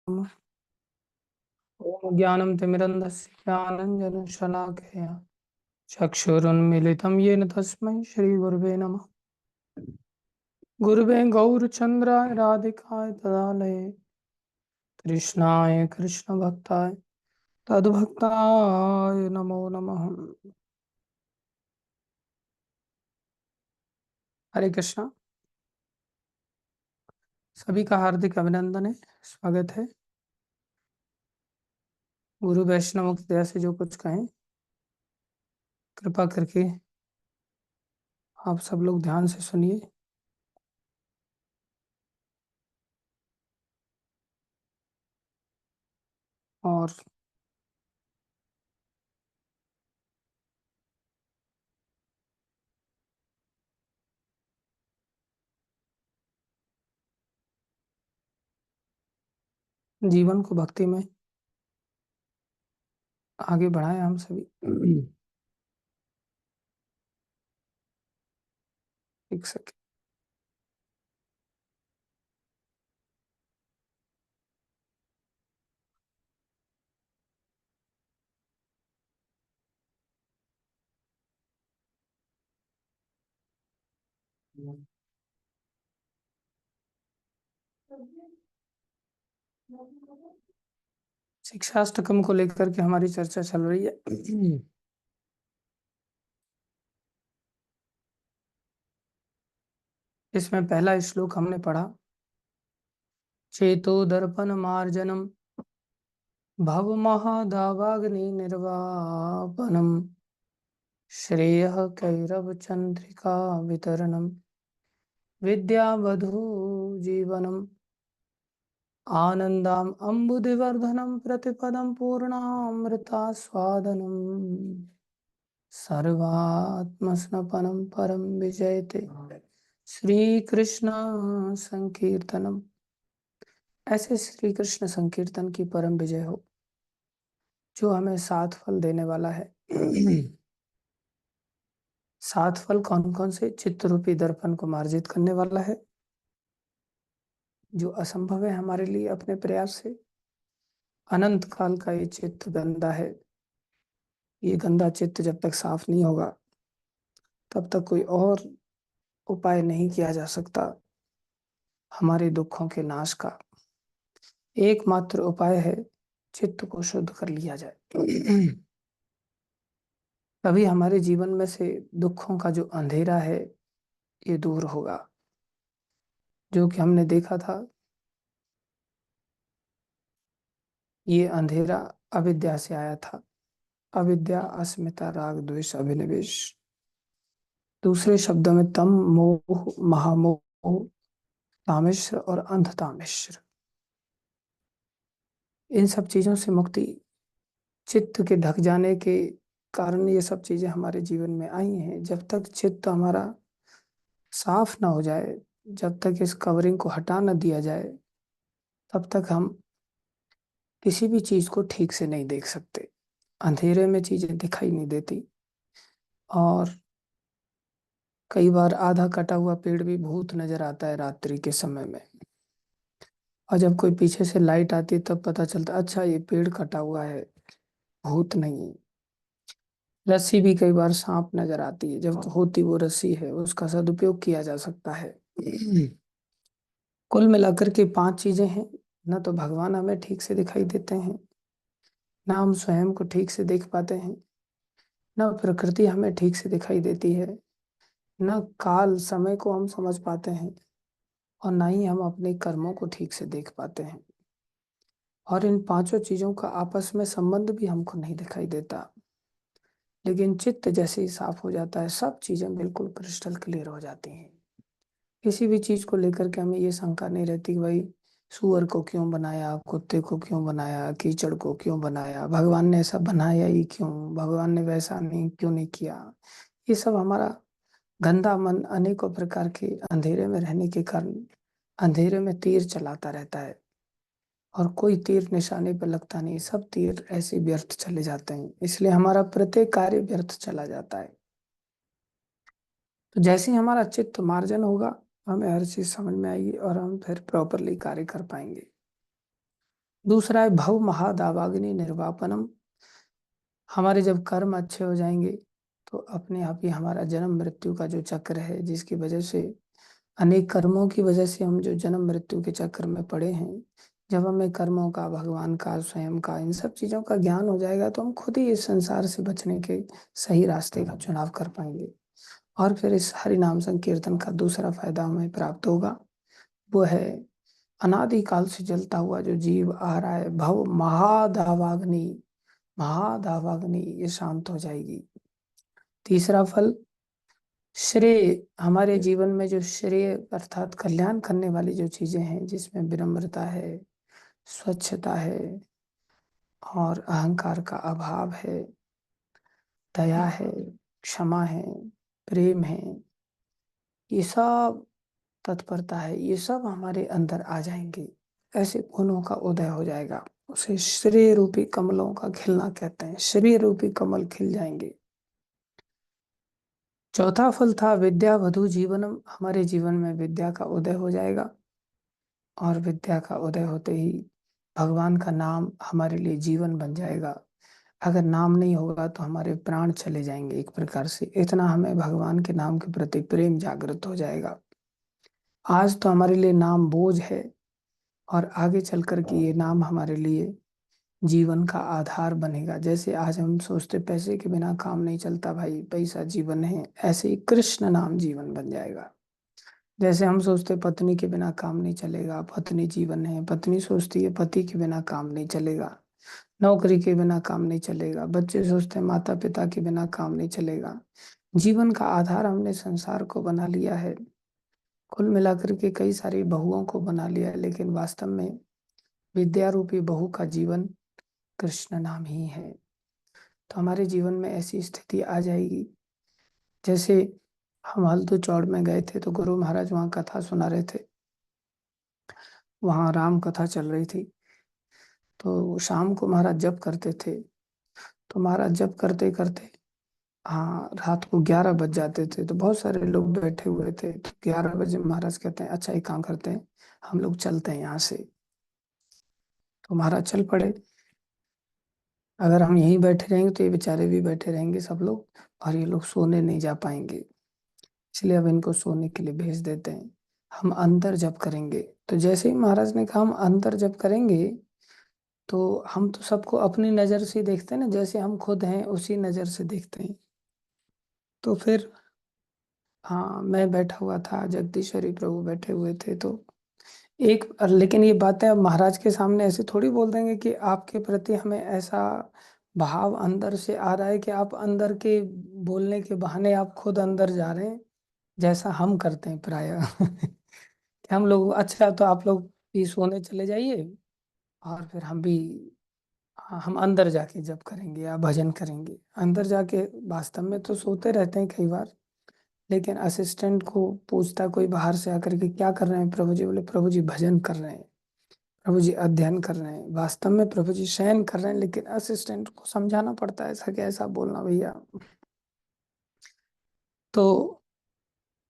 ॐ ज्ञानं तिमिरन्धस्य ज्ञानञ्जनशलाकया चक्षुरुन्मीलितं येन तस्मै श्रीगुरुवे नमः। गुरुवे गौरचन्द्राय राधिकाय तदालये कृष्णाय कृष्णभक्ताय तद्भक्ताय नमो नमः। हरे कृष्णा। सभी का हार्दिक अभिनंदन है, स्वागत है। गुरु वैष्णव की दया से जो कुछ कहें, कृपा करके आप सब लोग ध्यान से सुनिए और जीवन को भक्ति में आगे बढ़ाएं हम सभी। एक सेकंड। शिक्षाष्टकम को लेकर के हमारी चर्चा चल रही है। इसमें पहला श्लोक हमने पढ़ा, चेतो दर्पण मार्जनम भव महादावाग्नि निर्वापनम श्रेयः कैरव चंद्रिका वितरणम विद्यावधू जीवनम आनंदम अम्बुदिवर्धनम प्रतिपदम पूर्णामृता स्वादनम सर्वात्मस्नपनम परम विजयते श्री कृष्ण संकीर्तनम। ऐसे श्री कृष्ण संकीर्तन की परम विजय हो जो हमें 7 फल देने वाला है। 7 फल कौन कौन से? चित्त रूपी दर्पण को मार्जित करने वाला है, जो असंभव है हमारे लिए अपने प्रयास से। अनंत काल का ये चित्त गंदा है, ये गंदा चित्त जब तक साफ नहीं होगा तब तक कोई और उपाय नहीं किया जा सकता हमारे दुखों के नाश का। एकमात्र उपाय है चित्त को शुद्ध कर लिया जाए। तभी हमारे जीवन में से दुखों का जो अंधेरा है ये दूर होगा। जो कि हमने देखा था, ये अंधेरा अविद्या से आया था। अविद्या, अस्मिता, राग, द्वेष, अभिनिवेश। दूसरे शब्दों में तम, मोह, महामोह, तामिश्र और अंधतामिश्र। इन सब चीजों से मुक्ति, चित्त के ढक जाने के कारण ये सब चीजें हमारे जीवन में आई हैं। जब तक चित्त हमारा साफ ना हो जाए, जब तक इस कवरिंग को हटा ना दिया जाए, तब तक हम किसी भी चीज को ठीक से नहीं देख सकते। अंधेरे में चीजें दिखाई नहीं देती और कई बार आधा कटा हुआ पेड़ भी भूत नजर आता है रात्रि के समय में। और जब कोई पीछे से लाइट आती है तब पता चलता अच्छा ये पेड़ कटा हुआ है, भूत नहीं। रस्सी भी कई बार सांप नजर आती है, जब होती वो रस्सी है, उसका सदुपयोग किया जा सकता है। कुल मिलाकर के 5 चीजें हैं। न तो भगवान हमें ठीक से दिखाई देते हैं, न हम स्वयं को ठीक से देख पाते हैं, न प्रकृति हमें ठीक से दिखाई देती है, न काल समय को हम समझ पाते हैं, और न ही हम अपने कर्मों को ठीक से देख पाते हैं। और इन 5 चीजों का आपस में संबंध भी हमको नहीं दिखाई देता। लेकिन चित्त जैसे ही साफ हो जाता है, सब चीजें बिल्कुल क्रिस्टल क्लियर हो जाती हैं। किसी भी चीज को लेकर के हमें ये शंका नहीं रहती कि भाई सूअर को क्यों बनाया, कुत्ते को क्यों बनाया, कीचड़ को क्यों बनाया, भगवान ने ऐसा बनाया ही क्यों, भगवान ने वैसा नहीं क्यों नहीं किया। ये सब हमारा गंदा मन अनेकों प्रकार के अंधेरे में रहने के कारण अंधेरे में तीर चलाता रहता है, और कोई तीर निशाने पर लगता नहीं। सब तीर ऐसे व्यर्थ चले जाते हैं, इसलिए हमारा प्रत्येक कार्य व्यर्थ चला जाता है। तो जैसे ही हमारा चित्त मार्जन होगा, हमें हर चीज समझ में आएगी और हम फिर प्रॉपरली कार्य कर पाएंगे। दूसरा है भव महादावाग्नि निर्वापनम। हमारे जब कर्म अच्छे हो जाएंगे तो अपने आप ही हमारा जन्म मृत्यु का जो चक्र है, जिसकी वजह से अनेक कर्मों की वजह से हम जो जन्म मृत्यु के चक्र में पड़े हैं, जब हमें कर्मों का, भगवान का, स्वयं का, इन सब चीजों का ज्ञान हो जाएगा तो हम खुद ही इस संसार से बचने के सही रास्ते का चुनाव कर पाएंगे। और फिर इस हरि नाम संकीर्तन का दूसरा फायदा हमें प्राप्त होगा, वो है अनादि काल से जलता हुआ जो जीव आ रहा है, भव महादावाग्नि, महादावाग्नि ये शांत हो जाएगी। तीसरा फल, श्रेय, हमारे जीवन में जो श्रेय अर्थात कल्याण करने वाली जो चीजें हैं, जिसमें विनम्रता है, स्वच्छता है, और अहंकार का अभाव है, दया है, क्षमा है, प्रेम है, ये सब तत्परता है, ये सब हमारे अंदर आ जाएंगे। ऐसे गुणों का उदय हो जाएगा। उसे श्रेय रूपी कमलों का खिलना कहते हैं। श्रेय रूपी कमल खिल जाएंगे। चौथा फल था विद्या वधु जीवनम। हमारे जीवन में विद्या का उदय हो जाएगा, और विद्या का उदय होते ही भगवान का नाम हमारे लिए जीवन बन जाएगा। अगर नाम नहीं होगा तो हमारे प्राण चले जाएंगे एक प्रकार से, इतना हमें भगवान के नाम के प्रति प्रेम जागृत हो जाएगा। आज तो हमारे लिए नाम बोझ है, और आगे चल कर के ये नाम हमारे लिए जीवन का आधार बनेगा। जैसे आज हम सोचते पैसे के बिना काम नहीं चलता भाई, पैसा जीवन है, ऐसे ही कृष्ण नाम जीवन बन जाएगा। जैसे हम सोचते पत्नी के बिना काम नहीं चलेगा, पत्नी जीवन है, पत्नी सोचती है पति के बिना काम नहीं चलेगा, नौकरी के बिना काम नहीं चलेगा, बच्चे सोचते हैं माता पिता के बिना काम नहीं चलेगा। जीवन का आधार हमने संसार को बना लिया है, कुल मिलाकर के कई सारी बहुओं को बना लिया है, लेकिन वास्तव में विद्या रूपी बहू का जीवन कृष्ण नाम ही है। तो हमारे जीवन में ऐसी स्थिति आ जाएगी, जैसे हम हल्दू चौड़ में गए थे तो गुरु महाराज वहाँ कथा सुना रहे थे, वहाँ राम कथा चल रही थी। तो शाम को महाराज जप करते थे, तो महाराज जप करते करते, हाँ, रात को 11 बज जाते थे, तो बहुत सारे लोग बैठे हुए थे। तो 11 बजे महाराज कहते हैं अच्छा एक काम करते हैं, हम लोग चलते हैं यहाँ से। तो महाराज चल पड़े। अगर हम यहीं बैठे रहेंगे तो ये बेचारे भी बैठे रहेंगे सब लोग, और ये लोग सोने नहीं जा पाएंगे, इसलिए अब इनको सोने के लिए भेज देते हैं, हम अंदर जप करेंगे। तो जैसे ही महाराज ने कहा हम अंदर जप करेंगे, तो हम तो सबको अपनी नज़र से देखते हैं ना, जैसे हम खुद हैं उसी नज़र से देखते हैं। तो फिर, हाँ, मैं बैठा हुआ था, जगदीश्वरी प्रभु बैठे हुए थे, तो एक, लेकिन ये बातें अब महाराज के सामने ऐसे थोड़ी बोल देंगे कि आपके प्रति हमें ऐसा भाव अंदर से आ रहा है कि आप अंदर के बोलने के बहाने आप खुद अंदर जा रहे हैं, जैसा हम करते हैं प्रायः। कि हम लोग, अच्छा तो आप लोग भी सोने चले जाइए, और फिर हम भी, हाँ, हम अंदर जाके जप करेंगे या भजन करेंगे। अंदर जाके वास्तव में तो सोते रहते हैं कई बार, लेकिन असिस्टेंट को पूछता कोई बाहर से आकर के क्या कर रहे हैं प्रभु जी, बोले प्रभु जी भजन कर रहे हैं, प्रभु जी अध्ययन कर रहे हैं। वास्तव में प्रभु जी शयन कर रहे हैं, लेकिन असिस्टेंट को समझाना पड़ता है ऐसा कैसा बोलना भैया। तो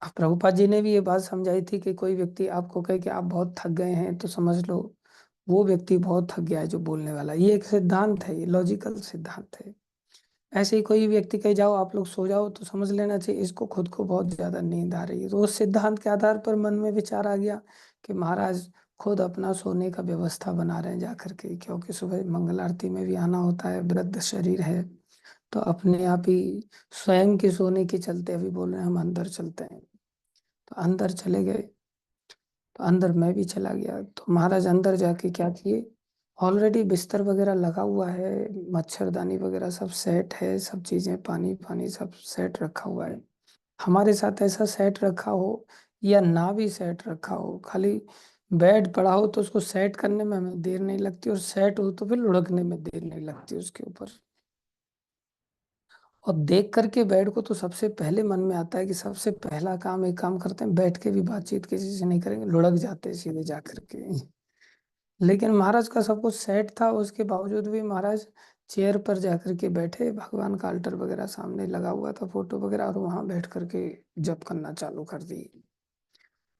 प्रभुपाद जी ने भी ये बात समझाई थी कि कोई व्यक्ति आपको कहे कि आप बहुत थक गए हैं, तो समझ लो वो व्यक्ति बहुत थक गया है जो बोलने वाला। ये एक सिद्धांत है, ये लॉजिकल सिद्धांत है। ऐसे ही कोई व्यक्ति कहे जाओ आप लोग सो जाओ, तो समझ लेना चाहिए इसको खुद को बहुत ज्यादा नींद आ रही है। तो उस सिद्धांत के आधार पर मन में विचार आ गया कि महाराज खुद अपना सोने का व्यवस्था बना रहे हैं जाकर के, क्योंकि सुबह मंगल आरती में भी आना होता है, वृद्ध शरीर है, तो अपने आप ही स्वयं के सोने के चलते अभी बोल रहे हैं हम अंदर चलते हैं। तो अंदर चले गए, तो अंदर मैं भी चला गया। तो महाराज अंदर जाके क्या किए, ऑलरेडी बिस्तर वगैरह लगा हुआ है, मच्छरदानी वगैरह सब सेट है, सब चीजें पानी पानी सब सेट रखा हुआ है। हमारे साथ ऐसा सेट रखा हो या ना भी सेट रखा हो, खाली बेड पड़ा हो तो उसको सेट करने में हमें देर नहीं लगती, और सेट हो तो फिर लुढ़कने में देर नहीं लगती उसके ऊपर। और देख करके बेड को तो सबसे पहले मन में आता है कि सबसे पहला काम, एक काम करते हैं बैठ के भी बातचीत किसी से नहीं करेंगे, लुढ़क जाते हैं सीधे जा करके। लेकिन महाराज का सब कुछ सेट था, उसके बावजूद भी महाराज चेयर पर जाकर के बैठे, भगवान का अल्टर वगैरह सामने लगा हुआ था, फोटो वगैरह, और वहां बैठ करके जप करना चालू कर दी।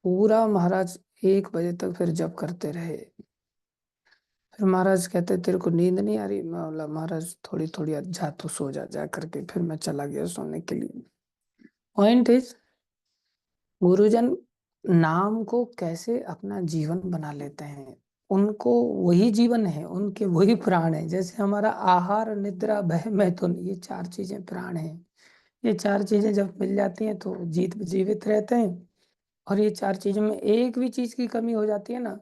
पूरा महाराज 1 बजे तक फिर जप करते रहे। फिर महाराज कहते तेरे को नींद नहीं आ रही? मैं बोला महाराज थोड़ी थोड़ी, जा तो सो जा करके। फिर मैं चला गया सोने के लिए। पॉइंट इज, गुरुजन नाम को कैसे अपना जीवन बना लेते हैं। उनको वही जीवन है, उनके वही प्राण है। जैसे हमारा आहार, निद्रा, भय, मैथुन, ये चार चीजें प्राण हैं। ये चार चीजें जब मिल जाती हैं तो जीवित रहते हैं। और ये चार चीजों में एक भी चीज की कमी हो जाती है ना,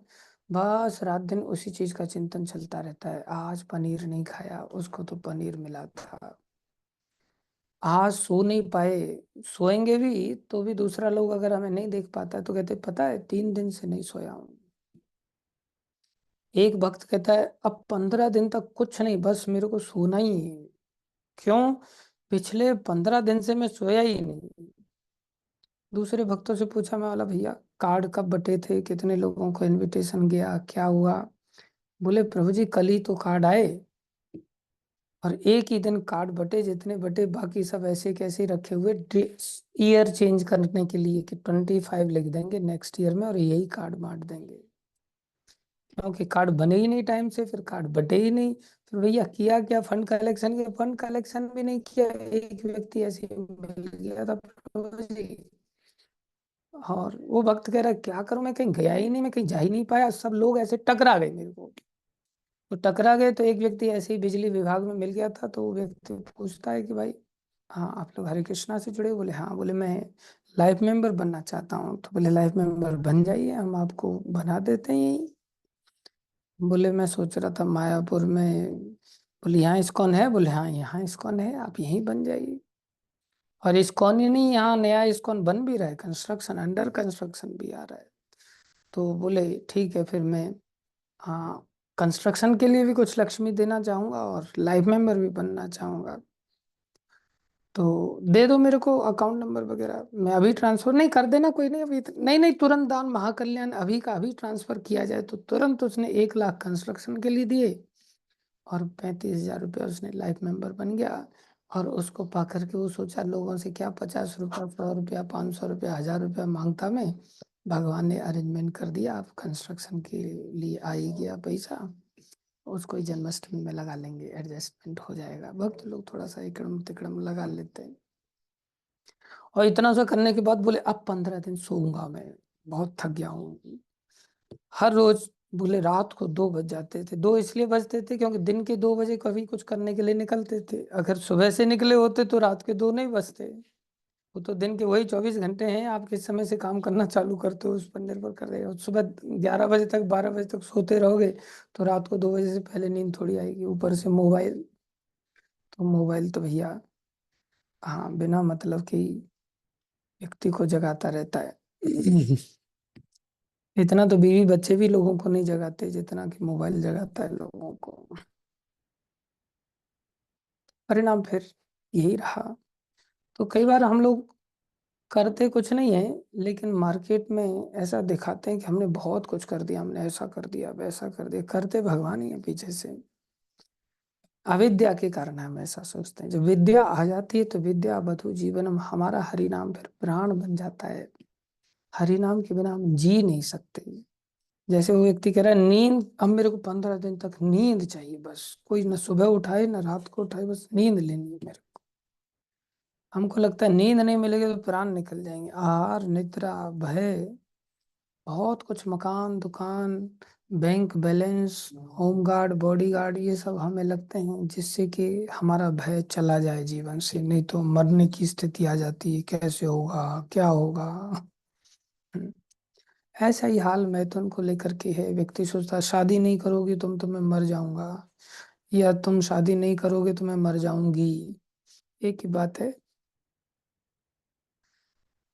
बस रात दिन उसी चीज का चिंतन चलता रहता है। आज पनीर नहीं खाया, उसको तो पनीर मिला था। आज सो नहीं पाए, सोएंगे भी तो भी दूसरा लोग अगर हमें नहीं देख पाता है तो कहते पता है 3 दिन से नहीं सोया हूं। एक भक्त कहता है अब 15 दिन तक कुछ नहीं, बस मेरे को सोना ही है। क्यों? पिछले 15 दिन से मैं सोया ही नहीं। दूसरे भक्तों से पूछा, मैं वाला भैया कार्ड कब बटे थे, कितने लोगों को इनविटेशन गया, क्या हुआ? बोले प्रभु जी कल ही तो कार्ड आए, और एक ही दिन कार्ड बटे, जितने बटे बाकी सब ऐसे कैसे ही रखे हुए, ईयर चेंज करने के लिए कि 25 लिख देंगे नेक्स्ट ईयर में और यही कार्ड बांट देंगे। क्योंकि कार्ड बने ही नहीं टाइम से, फिर कार्ड बटे ही नहीं। फिर भैया किया क्या? फंड कलेक्शन किया, फंड कलेक्शन भी नहीं किया। एक व्यक्ति ऐसे ही मिल गया था प्रभु जी। और वो वक्त कह रहा है क्या करूं, मैं कहीं गया ही नहीं, मैं कहीं जा ही नहीं पाया, सब लोग ऐसे टकरा गए मेरे को। तो टकरा गए तो एक व्यक्ति ऐसे ही बिजली विभाग में मिल गया था, तो वो व्यक्ति पूछता है कि भाई, हाँ आप लोग हरे कृष्णा से जुड़े? बोले हाँ। बोले मैं लाइफ मेंबर बनना चाहता हूँ। तो बोले लाइफ मेंबर बन जाइए, हम आपको बना देते हैं यहीं। बोले मैं सोच रहा था मायापुर में। बोले यहाँ इस्कॉन है? बोले हाँ यहाँ इस्कॉन है, आप यहीं बन जाइए। और इस्कॉन ही नहीं, यहाँ नया इस्कॉन बन भी रहा है, कंस्ट्रक्शन, अंडर कंस्ट्रक्शन भी आ रहा है। तो बोले ठीक है, फिर मैं, हाँ, कंस्ट्रक्शन के लिए भी कुछ लक्ष्मी देना चाहूंगा और लाइफ मेंबर भी बनना चाहूंगा। तो दे दो मेरे को अकाउंट नंबर वगैरह, मैं अभी ट्रांसफर, नहीं कर देना, कोई नहीं अभी, नहीं नहीं तुरंत दान महाकल्याण अभी का अभी ट्रांसफर किया जाए। तो तुरंत उसने 1 लाख कंस्ट्रक्शन के लिए दिए और 35,000 रुपया उसने लाइफ मेंबर बन गया। और उसको पा करके वो सोचा लोगों से क्या 50 रुपया, 100 रुपया, 500 रुपया, 1000 रुपया मांगता मैं। भगवान ने अरेंजमेंट कर दिया, आप कंस्ट्रक्शन के लिए आ ही गया पैसा। उसको ही जन्माष्टमी में लगा लेंगे, एडजस्टमेंट हो जाएगा। भक्त लोग थोड़ा सा इकड़म तिकड़म लगा लेते हैं। और इतना सा करने के बाद बोले अब 15 दिन सोऊंगा मैं, बहुत थक गया हूँ। हर रोज, बोले रात को 2 बज जाते थे। दो इसलिए बजते थे क्योंकि दिन के 2 बजे कभी कुछ करने के लिए निकलते थे, अगर सुबह से निकले होते तो रात के 2 नहीं बजते। वो तो दिन के वही 24 घंटे हैं, आप किस समय से काम करना चालू करते हो उस पर निर्भर कर रहे हो। सुबह 11 बजे तक, 12 बजे तक सोते रहोगे तो रात को 2 बजे से पहले नींद थोड़ी आएगी। ऊपर से मोबाइल, तो मोबाइल तो भैया, हाँ, बिना मतलब कि व्यक्ति को जगाता रहता है। इतना तो बीवी बच्चे भी लोगों को नहीं जगाते जितना कि मोबाइल जगाता है लोगों को। परिणाम फिर यही रहा। तो कई बार हम लोग करते कुछ नहीं है, लेकिन मार्केट में ऐसा दिखाते हैं कि हमने बहुत कुछ कर दिया, हमने ऐसा कर दिया, वैसा कर दिया, करते भगवान ही है पीछे से। अविद्या के कारण हम ऐसा सोचते हैं। जब विद्या आ जाती है तो विद्या बधु जीवनम, हमारा हरि नाम फिर प्राण बन जाता है। हरि नाम के बिना हम जी नहीं सकते। जैसे वो व्यक्ति कह रहा है नींद, अब मेरे को 15 दिन तक नींद चाहिए, बस कोई ना सुबह उठाए ना रात को उठाए, बस नींद लेनी है मेरे को। हमको लगता है नींद नहीं मिलेगी तो प्राण निकल जाएंगे। आहार, निद्रा, भय, बहुत कुछ, मकान, दुकान, bank balance, home guard, body guard, ये सब हमें लगते हैं जिससे कि हमारा भय चला जाए जीवन से, नहीं तो मरने की स्थिति आ जाती है, कैसे होगा, क्या होगा। हम्म। ऐसा ही हाल मैथुन को लेकर के है। व्यक्ति सोचता है शादी नहीं करोगी तुम तो मैं मर जाऊंगा, या तुम शादी नहीं करोगे तो मैं मर जाऊंगी, एक ही बात है।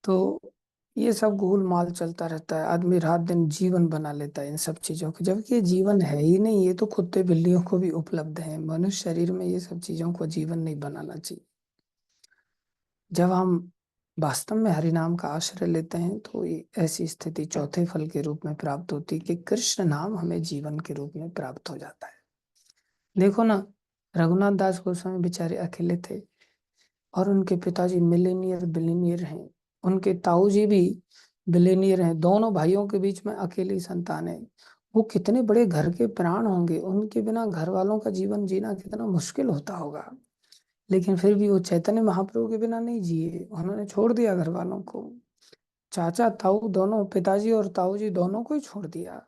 तो ये सब गोलमाल चलता रहता है, आदमी रात दिन जीवन बना लेता है इन सब चीजों को, जबकि ये जीवन है ही नहीं। ये तो कुत्ते बिल्लियों को भी उपलब्ध है, मनुष्य शरीर में ये सब चीजों को जीवन नहीं बनाना चाहिए। जब हम वास्तव में हरि नाम का आश्रय लेते हैं तो ये ऐसी स्थिति चौथे फल के रूप में प्राप्त होती है कि कृष्ण नाम हमें जीवन के रूप में प्राप्त हो जाता है। देखो ना, रघुनाथ दास गोस्वामी बेचारे अकेले थे और उनके पिताजी मिलेनियर बिलीनियर हैं, उनके ताऊ जी भी बिलीनियर हैं, दोनों भाइयों के बीच में अकेली संतान है। वो कितने बड़े घर के प्राण होंगे, उनके बिना घर वालों का जीवन जीना कितना मुश्किल होता होगा। लेकिन फिर भी वो चैतन्य महाप्रभु के बिना नहीं जिए, उन्होंने छोड़ दिया घर वालों को। चाचा ताऊ दोनों, पिताजी और ताऊ जी दोनों को ही छोड़ दिया।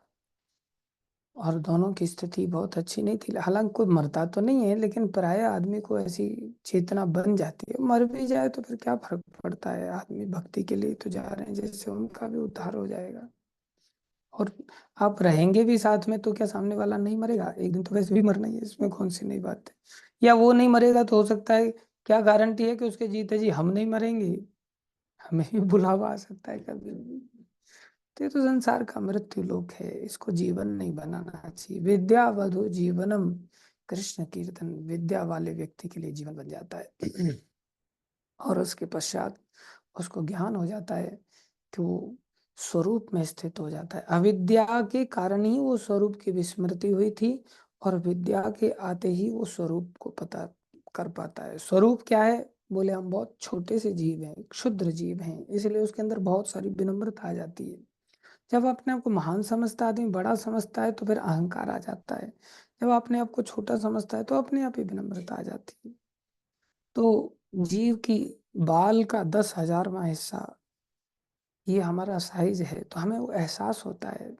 और दोनों की स्थिति बहुत अच्छी नहीं थी। हालांकि कोई मरता तो नहीं है, लेकिन प्राय आदमी को ऐसी चेतना बन जाती है। मर भी जाए तो फिर क्या फर्क पड़ता है, आदमी भक्ति के लिए तो जा रहे हैं, जैसे उनका भी उद्धार हो जाएगा। और आप रहेंगे भी साथ में तो क्या सामने वाला नहीं मरेगा? एक दिन तो वैसे भी मरना ही है, इसमें कौन सी नई बात है। या वो नहीं मरेगा तो हो सकता है, क्या गारंटी है कि उसके जीते जी हम नहीं मरेंगे? हमें भी बुलावा आ सकता है कभी भी। तो ये तो संसार का मृत्यु लोक है, इसको जीवन नहीं बनाना चाहिए। विद्या वधु जीवनम, कृष्ण कीर्तन विद्या वाले व्यक्ति के लिए जीवन बन जाता है। और उसके पश्चात उसको ज्ञान हो जाता है कि वो स्वरूप में स्थित हो जाता है। अविद्या के कारण ही वो स्वरूप की विस्मृति हुई थी, और विद्या के आते ही वो स्वरूप को पता कर पाता है। स्वरूप क्या है? बोले हम बहुत छोटे से जीव हैं, क्षुद्र जीव हैं, इसलिए उसके अंदर बहुत सारी विनम्रता आ जाती है। जब अपने आप को महान समझता है आदमी, बड़ा समझता है, तो फिर अहंकार आ जाता है। जब अपने आप को छोटा समझता है तो अपने आप ही विनम्रता आ जाती है। तो जीव की बाल का 10,000वां हिस्सा ये हमारा साइज है, तो हमें वो एहसास होता है।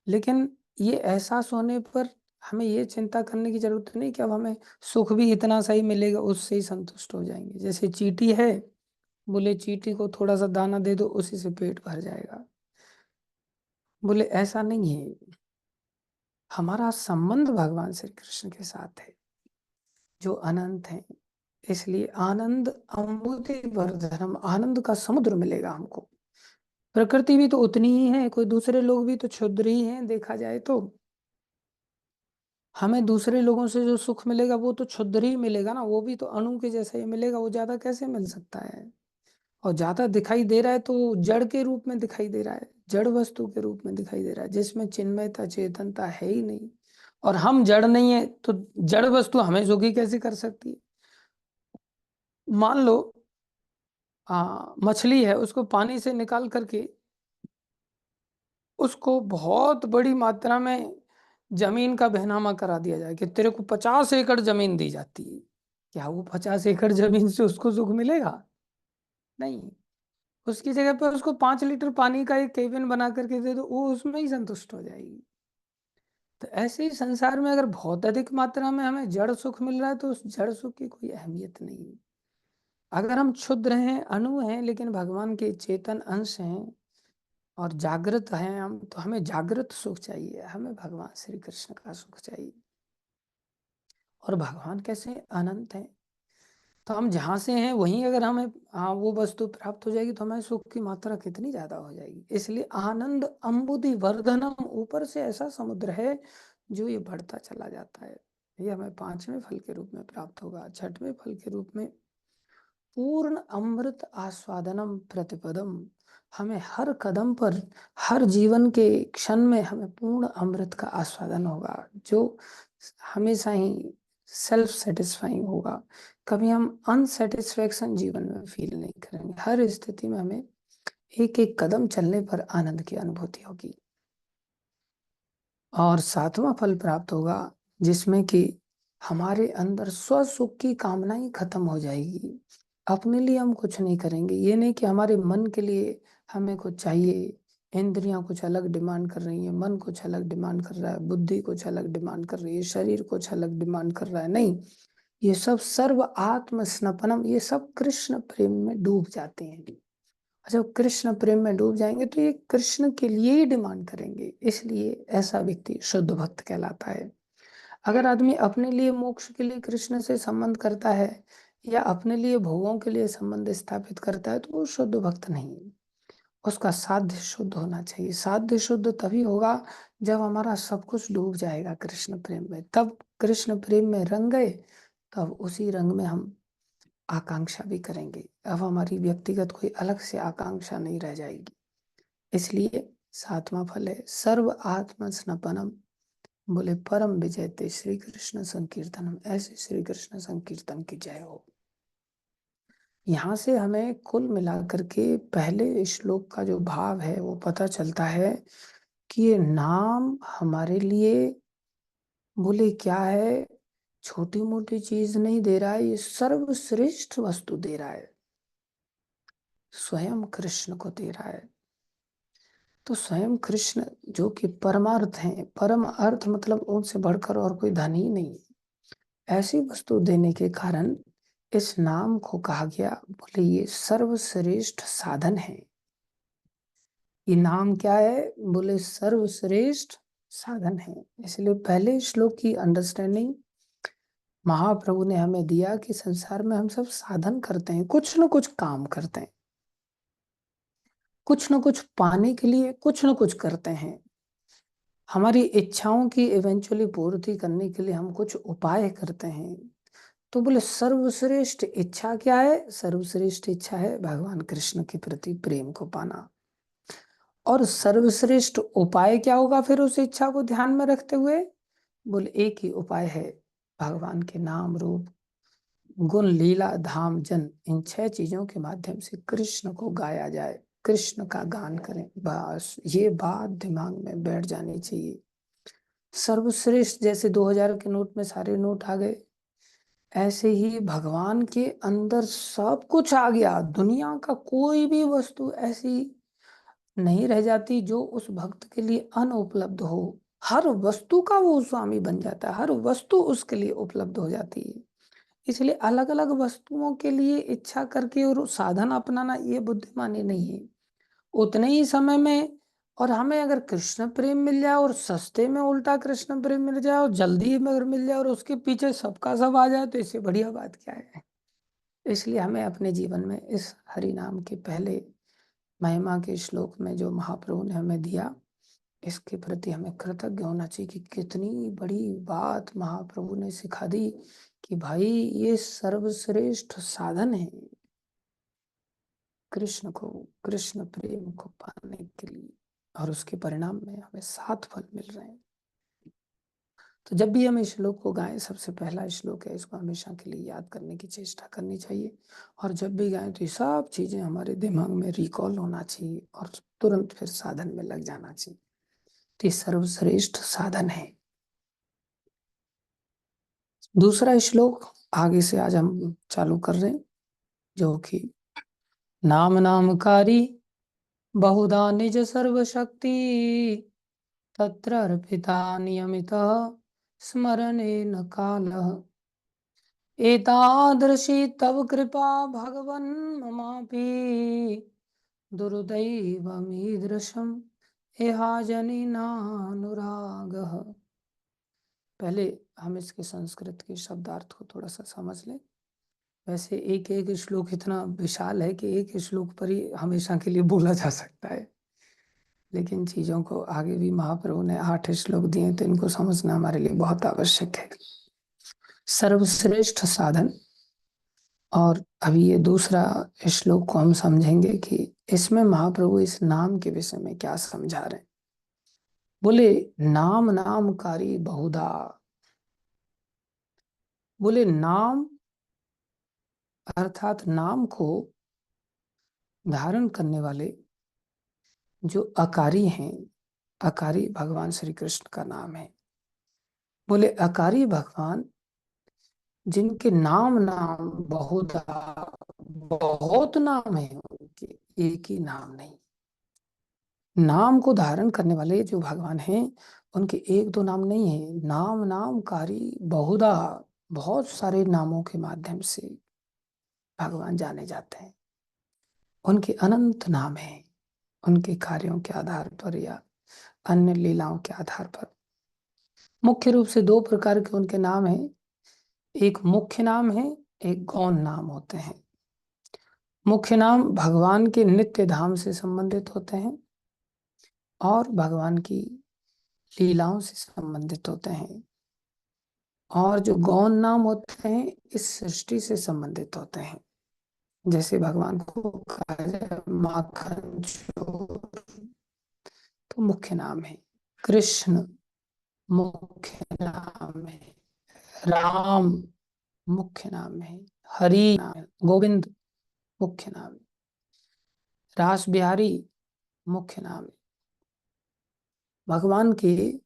लेकिन ये एहसास होने पर हमें ये चिंता करने की जरूरत नहीं कि अब हमें सुख भी इतना सही मिलेगा, उससे ही संतुष्ट हो जाएंगे। जैसे चींटी है, बोले चींटी को थोड़ा सा दाना दे दो, उसी से पेट भर जाएगा। बोले ऐसा नहीं है। हमारा संबंध भगवान श्री कृष्ण के साथ है, जो अनंत है। इसलिए आनंद अमृति वर्धनम, आनंद का समुद्र मिलेगा हमको। प्रकृति भी तो उतनी ही है, कोई दूसरे लोग भी तो क्षुद्र ही हैं देखा जाए तो। हमें दूसरे लोगों से जो सुख मिलेगा वो तो क्षुद्र ही मिलेगा ना, वो भी तो अणु के जैसा ही मिलेगा, वो ज्यादा कैसे मिल सकता है? और ज्यादा दिखाई दे रहा है तो जड़ के रूप में दिखाई दे रहा है, जड़ वस्तु के रूप में दिखाई दे रहा है, जिसमें चिन्मयता चेतनता है ही नहीं। और हम जड़ नहीं है तो जड़ वस्तु हमें सुखी कैसे कर सकती है? मान लो मछली है, उसको पानी से निकाल करके उसको बहुत बड़ी मात्रा में जमीन का बहनामा करा दिया जाए कि तेरे को 50 एकड़ जमीन दी जाती है। क्या वो 50 एकड़ जमीन से उसको सुख मिलेगा? नहीं। उसकी जगह पर उसको 5 लीटर पानी का एक केबिन बना करके दे दो, वो उसमें ही संतुष्ट हो जाएगी। तो ऐसे ही संसार में अगर बहुत अधिक मात्रा में हमें जड़ सुख मिल रहा है तो उस जड़ सुख की कोई अहमियत नहीं है। अगर हम क्षुद्र हैं, अणु हैं, लेकिन भगवान के चेतन अंश हैं और जागृत हैं हम, तो हमें जागृत सुख चाहिए, हमें भगवान श्री कृष्ण का सुख चाहिए। और भगवान कैसे अनंत हैं, तो हम जहाँ से हैं वहीं अगर हमें वो वस्तु प्राप्त हो जाएगी तो हमें सुख की मात्रा कितनी ज्यादा हो जाएगी। इसलिए आनंद अम्बुधि वर्धनम, ऊपर से ऐसा समुद्र है जो ये बढ़ता चला जाता है। ये हमें 5वें फल के रूप में प्राप्त होगा। 6वें फल के रूप में पूर्ण अमृत आस्वादनम प्रतिपदम, हमें हर कदम पर, हर जीवन के क्षण में हमें पूर्ण अमृत का आस्वादन होगा, जो हमेशा ही सेल्फ सेटिस्फाइंग होगा। कभी हम अनसेटिस्फैक्शन जीवन में फील नहीं करेंगे। हर स्थिति में हमें एक एक कदम चलने पर आनंद की अनुभूति होगी। और 7वां फल प्राप्त होगा, जिसमें कि हमारे अंदर स्व सुख की कामना ही खत्म हो जाएगी। अपने लिए हम कुछ नहीं करेंगे। ये नहीं कि हमारे मन के लिए हमें कुछ चाहिए, इंद्रियां कुछ अलग डिमांड कर रही हैं, मन कुछ अलग डिमांड कर रहा है, बुद्धि कुछ अलग डिमांड कर रही है, शरीर कुछ अलग डिमांड कर रहा है। नहीं, ये सब सर्व आत्म स्नपनम, ये सब कृष्ण प्रेम में डूब जाते हैं। जब कृष्ण प्रेम में डूब जाएंगे तो ये कृष्ण के लिए ही डिमांड करेंगे। इसलिए ऐसा व्यक्ति शुद्ध भक्त कहलाता है। अगर आदमी अपने लिए मोक्ष के लिए कृष्ण से संबंध करता है, या अपने लिए भोगों के लिए संबंध स्थापित करता है, तो वो शुद्ध भक्त नहीं है। उसका साध्य शुद्ध होना चाहिए। साध्य शुद्ध तभी होगा जब हमारा सब कुछ डूब जाएगा कृष्ण प्रेम में। तब कृष्ण प्रेम में रंग गए, तब उसी रंग में हम आकांक्षा भी करेंगे। अब हमारी व्यक्तिगत कोई अलग से आकांक्षा नहीं रह जाएगी। इसलिए 7वां फल है सर्व आत्म स्नपनम। बोले परम विजयते श्री कृष्ण संकीर्तनम, ऐसे श्री कृष्ण संकीर्तन की जय हो। यहाँ से हमें कुल मिलाकर के पहले श्लोक का जो भाव है वो पता चलता है कि ये नाम हमारे लिए बोले क्या है, छोटी मोटी चीज नहीं दे रहा है, ये सर्वश्रेष्ठ वस्तु दे रहा है, स्वयं कृष्ण को दे रहा है। तो स्वयं कृष्ण जो कि परमार्थ हैं, परम अर्थ मतलब उनसे बढ़कर और कोई धन ही नहीं, ऐसी वस्तु देने के कारण इस नाम को कहा गया, बोले ये सर्वश्रेष्ठ साधन है। ये नाम क्या है, बोले सर्वश्रेष्ठ साधन है। इसलिए पहले श्लोक की अंडरस्टैंडिंग महाप्रभु ने हमें दिया कि संसार में हम सब साधन करते हैं, कुछ न कुछ काम करते हैं, कुछ न कुछ पाने के लिए कुछ न कुछ करते हैं। हमारी इच्छाओं की इवेंचुअली पूर्ति करने के लिए हम कुछ उपाय करते हैं। तो बोले सर्वश्रेष्ठ इच्छा क्या है, सर्वश्रेष्ठ इच्छा है भगवान कृष्ण के प्रति प्रेम को पाना। और सर्वश्रेष्ठ उपाय क्या होगा फिर उस इच्छा को ध्यान में रखते हुए, बोले एक ही उपाय है, भगवान के नाम रूप गुण लीला धाम जन, इन 6 चीजों के माध्यम से कृष्ण को गाया जाए, कृष्ण का गान करें। बस ये बात दिमाग में बैठ जानी चाहिए। सर्वश्रेष्ठ जैसे 2000 के नोट में सारे नोट आ गए, ऐसे ही भगवान के अंदर सब कुछ आ गया। दुनिया का कोई भी वस्तु ऐसी नहीं रह जाती जो उस भक्त के लिए अनुपलब्ध हो। हर वस्तु का वो स्वामी बन जाता है, हर वस्तु उसके लिए उपलब्ध हो जाती है। इसलिए अलग अलग वस्तुओं के लिए इच्छा करके और साधन अपनाना ये बुद्धिमानी नहीं है। उतने ही समय में और हमें अगर कृष्ण प्रेम मिल जाए और सस्ते में उल्टा कृष्ण प्रेम मिल जाए और जल्दी में अगर मिल जाए और उसके पीछे सबका सब आ जाए, तो इससे बढ़िया बात क्या है। इसलिए हमें अपने जीवन में इस हरि नाम के पहले महिमा के श्लोक में जो महाप्रभु ने हमें दिया, इसके प्रति हमें कृतज्ञ होना चाहिए कि कितनी बड़ी बात महाप्रभु ने सिखा दी कि भाई ये सर्वश्रेष्ठ साधन है कृष्ण को, कृष्ण प्रेम को पाने के लिए। और उसके परिणाम में हमें 7 फल मिल रहे हैं। तो जब भी हम इस श्लोक को गाएं, सबसे पहला श्लोक है, इसको हमेशा के लिए याद करने की चेष्टा करनी चाहिए। और जब भी गाएं तो ये सब चीजें हमारे दिमाग में रिकॉल होना चाहिए और तुरंत फिर साधन में लग जाना चाहिए। तो ये सर्वश्रेष्ठ साधन है। दूसरा श्लोक आगे से आज हम चालू कर रहे हैं, जो कि नाम नामकारी बहुधा निज सर्वशक्ति तत्र अर्पिता नियमितः स्मरणेन कालः एतादृशी तव कृपा भगवन् ममापि दुर्दैवमीदृशम् इहाजनिनानुरागः। पहले हम इसके संस्कृत के शब्दार्थ को थोड़ा सा समझ लें। वैसे एक एक श्लोक इतना विशाल है कि एक श्लोक पर ही हमेशा के लिए बोला जा सकता है, लेकिन चीजों को आगे भी महाप्रभु ने 8 श्लोक दिए, तो इनको समझना हमारे लिए बहुत आवश्यक है। सर्वश्रेष्ठ साधन। और अभी ये दूसरा श्लोक को हम समझेंगे कि इसमें महाप्रभु इस नाम के विषय में क्या समझा रहे हैं। बोले नाम नामकारी बहुधा, बोले नाम अर्थात नाम को धारण करने वाले जो अकारी हैं, अकारी भगवान श्री कृष्ण का नाम है। बोले अकारी भगवान जिनके नाम नाम बहुधा, बहुत नाम है उनके, एक ही नाम नहीं। नाम को धारण करने वाले जो भगवान हैं, उनके एक दो नाम नहीं है, नाम नामकारी बहुधा, बहुत सारे नामों के माध्यम से भगवान जाने जाते हैं। उनके अनंत नाम हैं, उनके कार्यों के आधार पर या अन्य लीलाओं के आधार पर। मुख्य रूप से 2 प्रकार के उनके नाम हैं, एक मुख्य नाम है, एक गौण नाम होते हैं। मुख्य नाम भगवान के नित्य धाम से संबंधित होते हैं और भगवान की लीलाओं से संबंधित होते हैं। और जो गौण नाम होते हैं इस सृष्टि से संबंधित होते हैं। जैसे भगवान को कहा जाए माखन चोर, तो मुख्य नाम है। कृष्ण मुख्य नाम है। राम मुख्य नाम है। हरि नाम है। गोविंद मुख्य नाम है। रास बिहारी मुख्य नाम है। भगवान के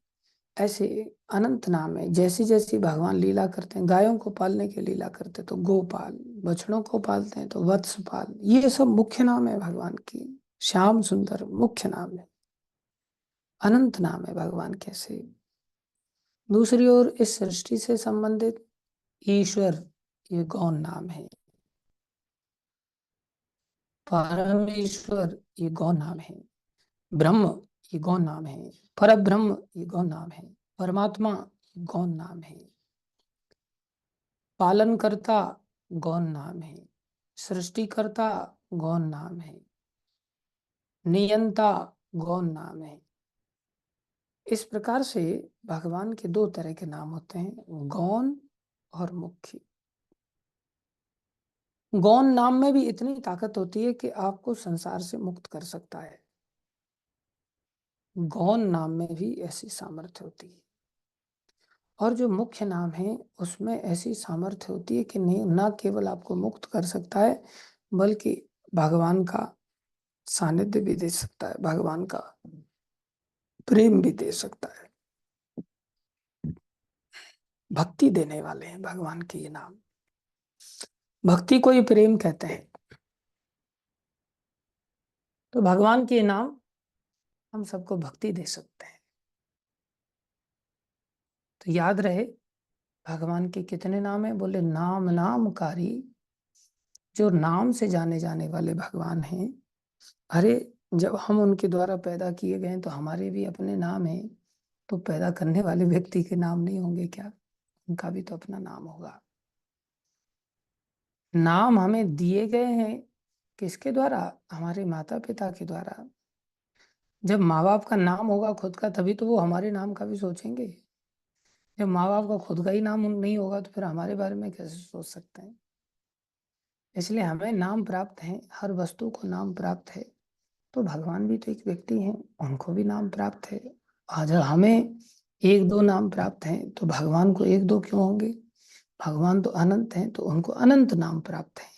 ऐसे अनंत नाम है। जैसी जैसी भगवान लीला करते हैं, गायों को पालने की लीला करते हैं तो गोपाल, बछड़ों को पालते हैं तो वत्सपाल, ये सब मुख्य नाम है भगवान की। श्याम सुंदर मुख्य नाम है, अनंत नाम है भगवान के ऐसे। दूसरी ओर इस सृष्टि से संबंधित ईश्वर, ये गौण नाम है। परमेश्वर, ये गौण नाम है। ब्रह्म, ये गौण नाम है। परब्रह्म, ये गौण नाम है। परमात्मा, ये गौण नाम है। पालनकर्ता, गौण नाम है। सृष्टिकर्ता, गौण नाम है। नियंता, गौण नाम है। इस प्रकार से भगवान के दो तरह के नाम होते हैं, गौण और मुख्य। गौण नाम में भी इतनी ताकत होती है कि आपको संसार से मुक्त कर सकता है। गौण नाम में भी ऐसी सामर्थ्य होती है। और जो मुख्य नाम है उसमें ऐसी सामर्थ्य होती है कि नहीं, ना केवल आपको मुक्त कर सकता है, बल्कि भगवान का सानिध्य भी दे सकता है, भगवान का प्रेम भी दे सकता है। भक्ति देने वाले हैं भगवान के ये नाम। भक्ति को ही प्रेम कहते हैं। तो भगवान के ये नाम हम सबको भक्ति दे सकते हैं। तो याद रहे, भगवान के कितने नाम है? बोले नाम नामकारी, जो नाम से जाने जाने वाले भगवान हैं। अरे, जब हम उनके द्वारा पैदा किए गए तो हमारे भी अपने नाम हैं, तो पैदा करने वाले व्यक्ति के नाम नहीं होंगे क्या? उनका भी तो अपना नाम होगा। नाम हमें दिए गए हैं किसके द्वारा? हमारे माता पिता के द्वारा। जब माँ बाप का नाम होगा खुद का, तभी तो वो हमारे नाम का भी सोचेंगे। जब माँ बाप का खुद का ही नाम नहीं होगा तो फिर हमारे बारे में कैसे सोच सकते हैं? इसलिए हमें नाम प्राप्त है, हर वस्तु को नाम प्राप्त है। तो भगवान भी तो एक व्यक्ति हैं, उनको भी नाम प्राप्त है। आज हमें एक दो नाम प्राप्त हैं, तो भगवान को एक दो क्यों होंगे? भगवान तो अनंत हैं, तो उनको अनंत नाम प्राप्त है।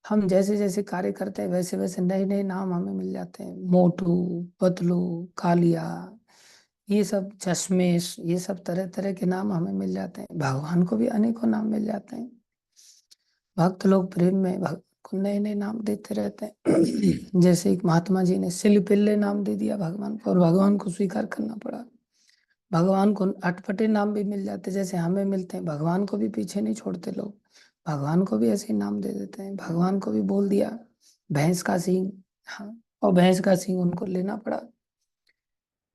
हम जैसे जैसे कार्य करते हैं वैसे वैसे नए नए नाम हमें मिल जाते हैं। मोटू, पतलू, कालिया, ये सब चश्मेश, ये सब तरह तरह के नाम हमें मिल जाते हैं। भगवान को भी अनेकों नाम मिल जाते हैं। भक्त लोग प्रेम में भगवान को नए नए नाम देते रहते हैं। जैसे एक महात्मा जी ने सिलिपिल्ले नाम दे दिया भगवान को, और भगवान को स्वीकार करना पड़ा। भगवान को अटपटे नाम भी मिल जाते, जैसे हमें मिलते हैं। भगवान को भी पीछे नहीं छोड़ते लोग, भगवान को भी ऐसे ही नाम दे देते हैं। भगवान को भी बोल दिया भैंस का सींग, हाँ, और भैंस का सींग उनको लेना पड़ा।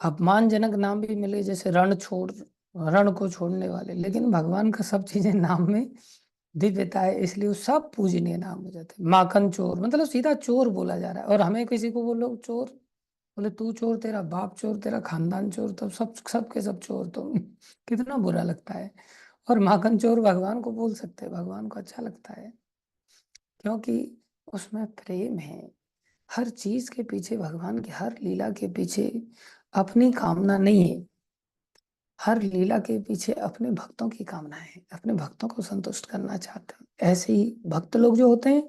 अपमानजनक नाम भी मिले, जैसे रण छोड़, रण को छोड़ने वाले। लेकिन भगवान का सब चीजें नाम में दिव्यता है, इसलिए वो सब पूजनीय नाम हो जाते हैं। माखन चोर, मतलब सीधा चोर बोला जा रहा है। और हमें किसी को बोलो चोर, बोले तू चोर, तेरा बाप चोर, तेरा खानदान चोर, तब सब के सब चोर, तो कितना बुरा लगता है। और माखन चोर भगवान को बोल सकते हैं, भगवान को अच्छा लगता है, क्योंकि उसमें प्रेम है। हर चीज के पीछे, भगवान की हर लीला के पीछे अपनी कामना नहीं है। हर लीला के पीछे अपने भक्तों की कामना है, अपने भक्तों को संतुष्ट करना चाहते हैं। ऐसे ही भक्त लोग जो होते हैं,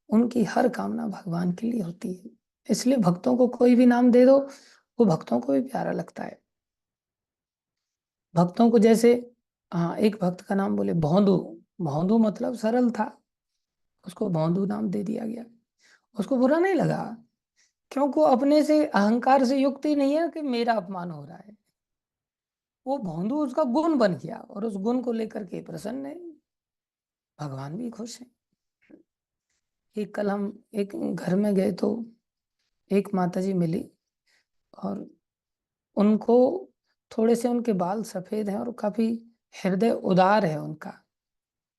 उनकी हर कामना भगवान के लिए होती है। इसलिए भक्तों को कोई भी नाम दे दो, वो भक्तों को भी प्यारा लगता है। भक्तों को जैसे, हाँ, एक भक्त का नाम बोले भौंदू। भौंदू मतलब सरल था, उसको भौंदू नाम दे दिया गया। उसको बुरा नहीं लगा, क्योंकि वो अपने से अहंकार से युक्त ही नहीं है कि मेरा अपमान हो रहा है। वो भौंदू उसका गुण बन गया, और उस गुण को लेकर के प्रसन्न है। भगवान भी खुश है। एक कल हम एक घर में गए तो एक माता जी मिली, और उनको थोड़े से उनके बाल सफेद हैं और काफी हृदय उदार है उनका।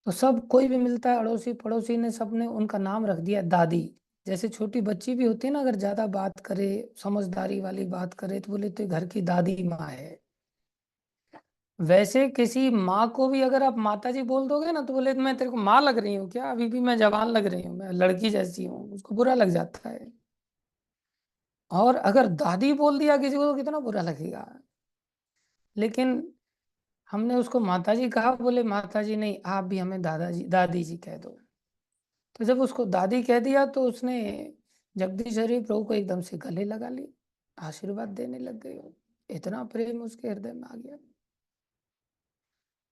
तो सब कोई भी मिलता है, अड़ोसी पड़ोसी ने, सबने उनका नाम रख दिया दादी। जैसे छोटी बच्ची भी होती है ना, अगर ज्यादा बात करे, समझदारी वाली बात करे, तो बोले तो ये घर की दादी माँ है। वैसे किसी माँ को भी अगर आप माता जी बोल दोगे ना, तो बोले मैं तेरे को माँ लग रही हूँ क्या? अभी भी मैं जवान लग रही हूँ, मैं लड़की जैसी हूँ, उसको बुरा लग जाता है। और अगर दादी बोल दिया किसी को, तो कितना बुरा लगेगा। लेकिन हमने उसको माता जी कहा, बोले माता जी नहीं, आप भी हमें दादाजी दादी जी कह दो। तो जब उसको दादी कह दिया, तो उसने जगदीश हरि प्रभु को एकदम से गले लगा ली। आशीर्वाद देने लग गए हो। इतना प्रेम उसके हृदय में आ गया।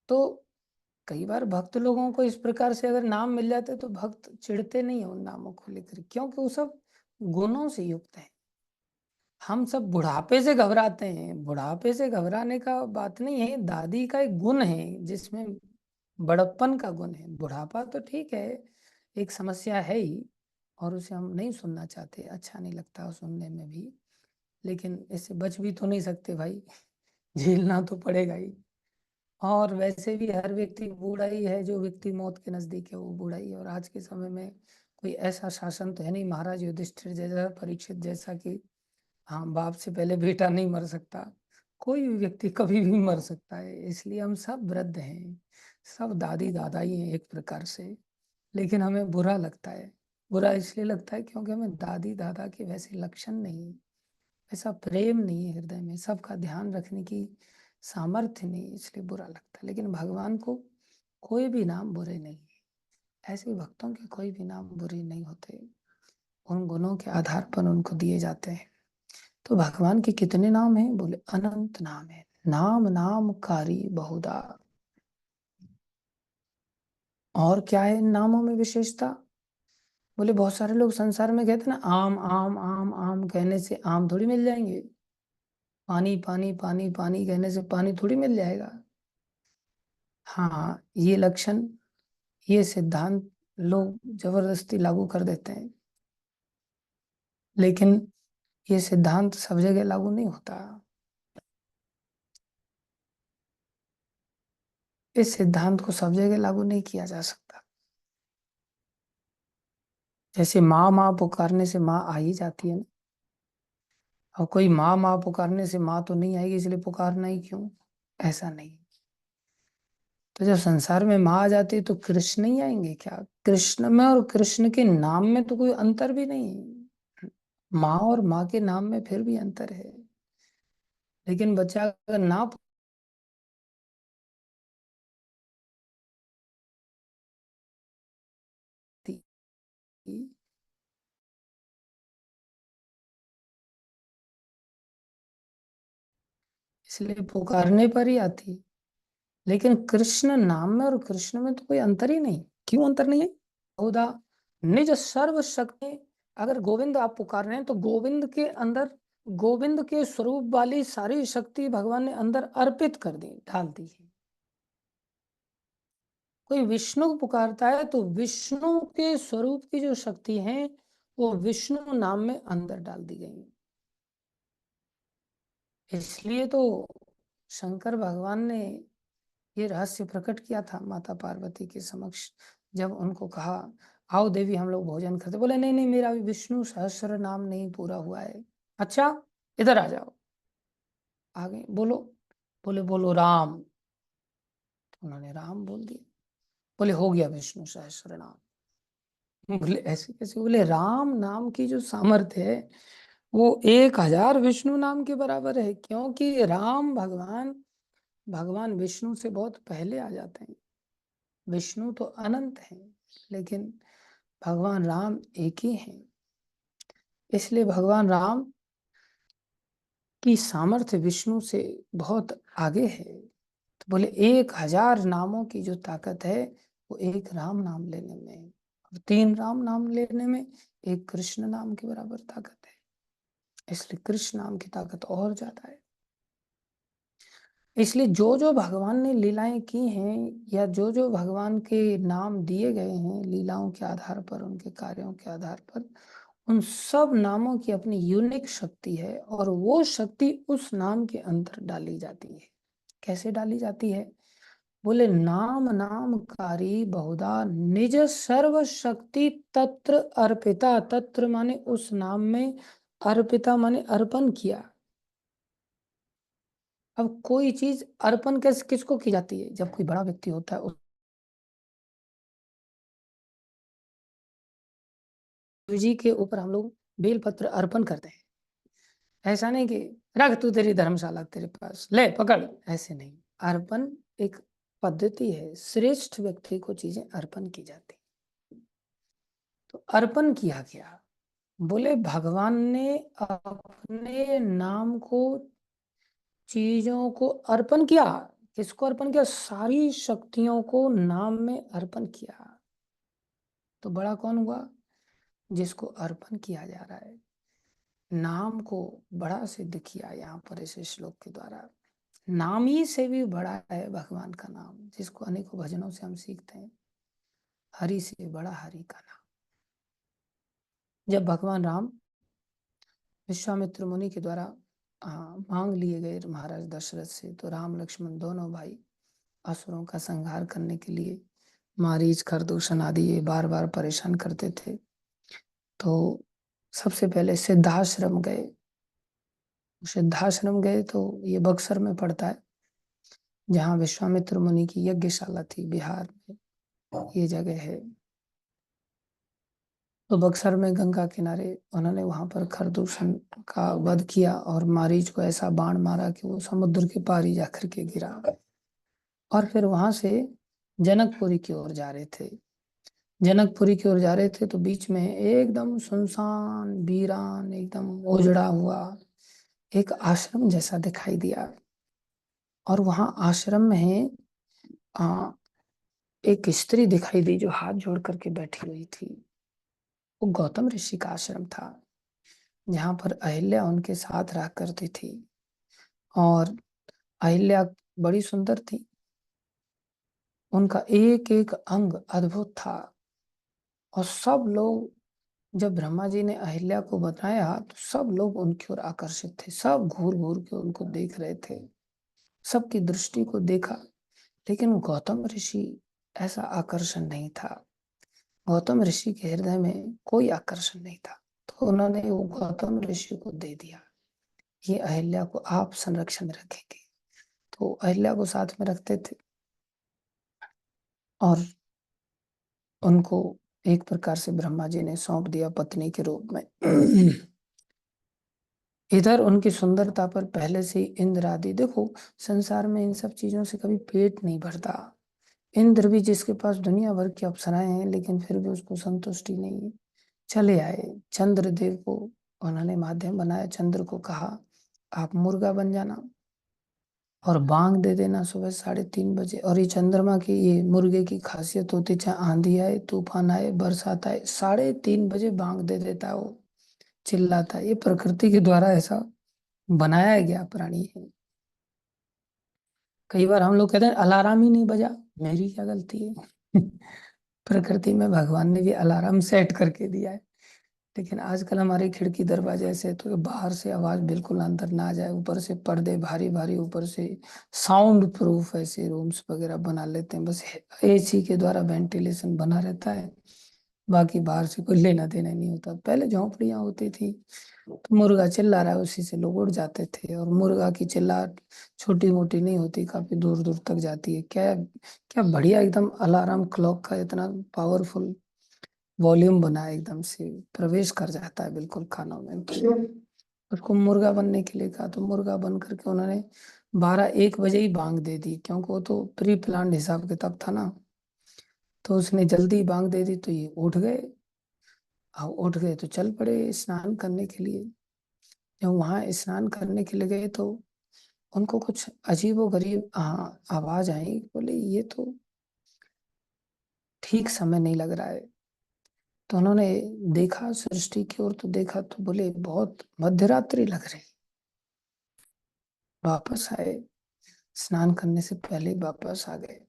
तो कई बार भक्त लोगों को इस प्रकार से अगर नाम मिल जाते तो भक्त चिढ़ते नहीं है उन नामों को लेकर, क्योंकि वो सब गुणों से युक्त है। हम सब बुढ़ापे से घबराते हैं, बुढ़ापे से घबराने का बात नहीं है। दादी का एक गुण है जिसमें बड़प्पन का गुण है। बुढ़ापा तो ठीक है, एक समस्या है ही, और उसे हम नहीं सुनना चाहते, अच्छा नहीं लगता सुनने में भी, लेकिन इससे बच भी तो नहीं सकते भाई, झेलना तो पड़ेगा ही। और वैसे भी हर व्यक्ति बूढ़ा ही है, जो व्यक्ति मौत के नजदीक है वो बूढ़ा ही है। और आज के समय में कोई ऐसा शासन तो है नहीं महाराज युधिष्ठिर जैसा, परीक्षित जैसा कि हाँ बाप से पहले बेटा नहीं मर सकता। कोई भी व्यक्ति कभी भी मर सकता है, इसलिए हम सब वृद्ध हैं, सब दादी दादा ही हैं एक प्रकार से। लेकिन हमें बुरा लगता है, बुरा इसलिए लगता है क्योंकि हमें दादी दादा के वैसे लक्षण नहीं है, ऐसा प्रेम नहीं है हृदय में, सबका ध्यान रखने की सामर्थ्य नहीं, इसलिए बुरा लगता है। लेकिन भगवान को कोई भी नाम बुरे नहीं है, ऐसे भक्तों के कोई भी नाम बुरे नहीं होते, उन गुणों के आधार पर उनको दिए जाते हैं। तो भगवान के कितने नाम हैं? बोले अनंत नाम है, नाम नाम कारी बहुधा। और क्या है इन नामों में विशेषता? बोले बहुत सारे लोग संसार में कहते हैं ना, आम आम आम आम कहने से आम थोड़ी मिल जाएंगे, पानी पानी पानी पानी कहने से पानी थोड़ी मिल जाएगा। हाँ, ये लक्षण, ये सिद्धांत लोग जबरदस्ती लागू कर देते हैं, लेकिन ये सिद्धांत सब जगह लागू नहीं होता। इस सिद्धांत को सब जगह लागू नहीं किया जा सकता। जैसे माँ माँ पुकारने से माँ आ ही जाती है ना, और कोई माँ माँ पुकारने से माँ तो नहीं आएगी इसलिए पुकारना ही क्यों, ऐसा नहीं। तो जब संसार में माँ आ जाती है तो कृष्ण नहीं आएंगे क्या? कृष्ण में और कृष्ण के नाम में तो कोई अंतर भी नहीं है, माँ और माँ के नाम में फिर भी अंतर है। लेकिन बच्चा अगर ना पूछती, इसलिए पुकारने पर ही आती। लेकिन कृष्ण नाम में और कृष्ण में तो कोई अंतर ही नहीं। क्यों अंतर नहीं है? खुदा निज सर्व शक्ति, अगर गोविंद आप पुकार रहे हैं तो गोविंद के अंदर, गोविंद के स्वरूप वाली सारी शक्ति भगवान ने अंदर अर्पित कर दी, डाल दी है। कोई विष्णु को पुकारता है तो विष्णु के स्वरूप की जो शक्ति है वो विष्णु नाम में अंदर डाल दी गई। इसलिए तो शंकर भगवान ने ये रहस्य प्रकट किया था माता पार्वती के समक्ष, जब उनको कहा आओ देवी हम लोग भोजन करते, बोले नहीं नहीं मेरा अभी विष्णु सहस्त्र नाम नहीं पूरा हुआ है। अच्छा, इधर आ जाओ, आ गए, बोलो। बोले बोलो राम, तो उन्होंने राम बोल दिया। बोले हो गया विष्णु सहस्त्र नाम। बोले ऐसे कैसे? बोले राम नाम की जो सामर्थ्य है वो 1000 विष्णु नाम के बराबर है, क्योंकि राम भगवान, भगवान विष्णु से बहुत पहले आ जाते हैं। विष्णु तो अनंत है, लेकिन भगवान राम एक ही हैं। इसलिए भगवान राम की सामर्थ्य विष्णु से बहुत आगे है। तो बोले 1000 नामों की जो ताकत है वो एक राम नाम लेने में है, और 3 राम नाम लेने में एक कृष्ण नाम के बराबर ताकत है। इसलिए कृष्ण नाम की ताकत और ज्यादा है। इसलिए जो जो भगवान ने लीलाएं की हैं, या जो जो भगवान के नाम दिए गए हैं लीलाओं के आधार पर, उनके कार्यों के आधार पर, उन सब नामों की अपनी यूनिक शक्ति है, और वो शक्ति उस नाम के अंदर डाली जाती है। कैसे डाली जाती है? बोले नाम नामकारी बहुधा निज सर्व शक्ति तत्र अर्पिता। तत्र माने उस नाम में, अर्पिता माने अर्पण किया। अब कोई चीज अर्पण किसको की जाती है? जब कोई बड़ा व्यक्ति होता है, उस जी के ऊपर हम लोग बेलपत्र अर्पण करते हैं। ऐसा नहीं कि रख तू तेरी धर्मशाला तेरे पास ले पकड़, ऐसे नहीं। अर्पण एक पद्धति है, श्रेष्ठ व्यक्ति को चीजें अर्पण की जाती। तो अर्पण किया गया, बोले भगवान ने अपने नाम को, चीजों को अर्पण किया। किसको अर्पण किया? सारी शक्तियों को नाम में अर्पण किया। तो बड़ा कौन हुआ? जिसको अर्पण किया जा रहा है। नाम को बड़ा सिद्ध किया यहाँ पर इस श्लोक के द्वारा। नाम ही से भी बड़ा है भगवान का नाम, जिसको अनेकों भजनों से हम सीखते हैं। हरि से बड़ा हरि का नाम। जब भगवान राम विश्वामित्र मुनि के द्वारा मांग लिए गए महाराज दशरथ से, तो राम लक्ष्मण दोनों भाई असुरों का संहार करने के लिए मारीच, खरदूषण आदि ये बार बार परेशान करते थे। तो सबसे पहले सिद्धाश्रम गए। सिद्धाश्रम गए तो ये बक्सर में पड़ता है, जहाँ विश्वामित्र मुनि की यज्ञशाला थी, बिहार में ये जगह है। तो बक्सर में गंगा किनारे उन्होंने वहां पर खरदूषण का वध किया और मारीच को ऐसा बाण मारा कि वो समुद्र के पार ही जाकर के गिरा। और फिर वहां से जनकपुरी की ओर जा रहे थे। जनकपुरी की ओर जा रहे थे तो बीच में एकदम सुनसान वीरान, एकदम उजड़ा हुआ एक आश्रम जैसा दिखाई दिया। और वहां आश्रम में आ, एक स्त्री दिखाई दी जो हाथ जोड़ करके बैठी हुई थी। वो गौतम ऋषि का आश्रम था, जहाँ पर अहिल्या उनके साथ रहा करती थी। और अहिल्या बड़ी सुंदर थी, उनका एक एक अंग अद्भुत था। और सब लोग, जब ब्रह्मा जी ने अहिल्या को बताया तो सब लोग उनकी ओर आकर्षित थे। सब घूर घूर के उनको देख रहे थे, सबकी दृष्टि को देखा। लेकिन गौतम ऋषि ऐसा आकर्षण नहीं था। गौतम ऋषि के हृदय में कोई आकर्षण नहीं था। तो उन्होंने वो गौतम ऋषि को दे दिया, ये अहिल्या को आप संरक्षण में रखेंगे। तो अहिल्या को साथ में रखते थे और उनको एक प्रकार से ब्रह्मा जी ने सौंप दिया पत्नी के रूप में। इधर उनकी सुंदरता पर पहले से ही इंद्र आदि, देखो संसार में इन सब चीजों से कभी पेट नहीं भरता। इंद्र भी, जिसके पास दुनिया भर की अप्सराएं हैं, लेकिन फिर भी उसको संतुष्टि नहीं। चले आए चंद्रदेव को, उन्होंने माध्यम बनाया। चंद्र को कहा आप मुर्गा बन जाना और बांग दे देना सुबह 3:30 बजे। और ये चंद्रमा की, ये मुर्गे की खासियत होती, चाहे आंधी आए, तूफान आए, बरसात आए, 3:30 बजे बांग दे देता है वो, चिल्लाता है। ये प्रकृति के द्वारा ऐसा बनाया गया प्राणी है। कई बार हम लोग कहते हैं अलार्म ही नहीं बजा, मेरी क्या गलती है? प्रकृति में भगवान ने भी अलार्म सेट करके दिया है। लेकिन आजकल हमारे खिड़की दरवाजे ऐसे, तो बाहर से आवाज बिल्कुल अंदर ना जाए, ऊपर से पर्दे भारी भारी, ऊपर से साउंड प्रूफ ऐसे रूम्स वगैरह बना लेते हैं। बस एसी के द्वारा वेंटिलेशन बना रहता है, बाकी बाहर से कोई लेना देना नहीं होता। पहले झोंपड़ियां होती थी तो मुर्गा चिल्ला रहा है, उसी से लोग उड़ जाते थे। और मुर्गा की चिल्लाहट छोटी मोटी नहीं होती, काफी दूर दूर तक जाती है। क्या क्या बढ़िया एकदम अलार्म क्लॉक का इतना पावरफुल वॉल्यूम बना है, एकदम से प्रवेश कर जाता है बिल्कुल कानों में। तो उसको मुर्गा बनने के लिए कहा, तो मुर्गा बन करके उन्होंने 12-1 बजे ही बांग दे दी, क्योंकि वो तो प्री प्लान्ड हिसाब किताब था ना। तो उसने जल्दी बांग दे दी तो ये उठ गए। अब उठ गए तो चल पड़े स्नान करने के लिए। जब वहां स्नान करने के लिए गए तो उनको कुछ अजीबो गरीब आवाज आई। बोले ये तो ठीक समय नहीं लग रहा है। तो उन्होंने देखा सृष्टि की ओर, तो देखा तो बोले बहुत मध्यरात्रि लग रही। वापस आए, स्नान करने से पहले ही वापस आ गए।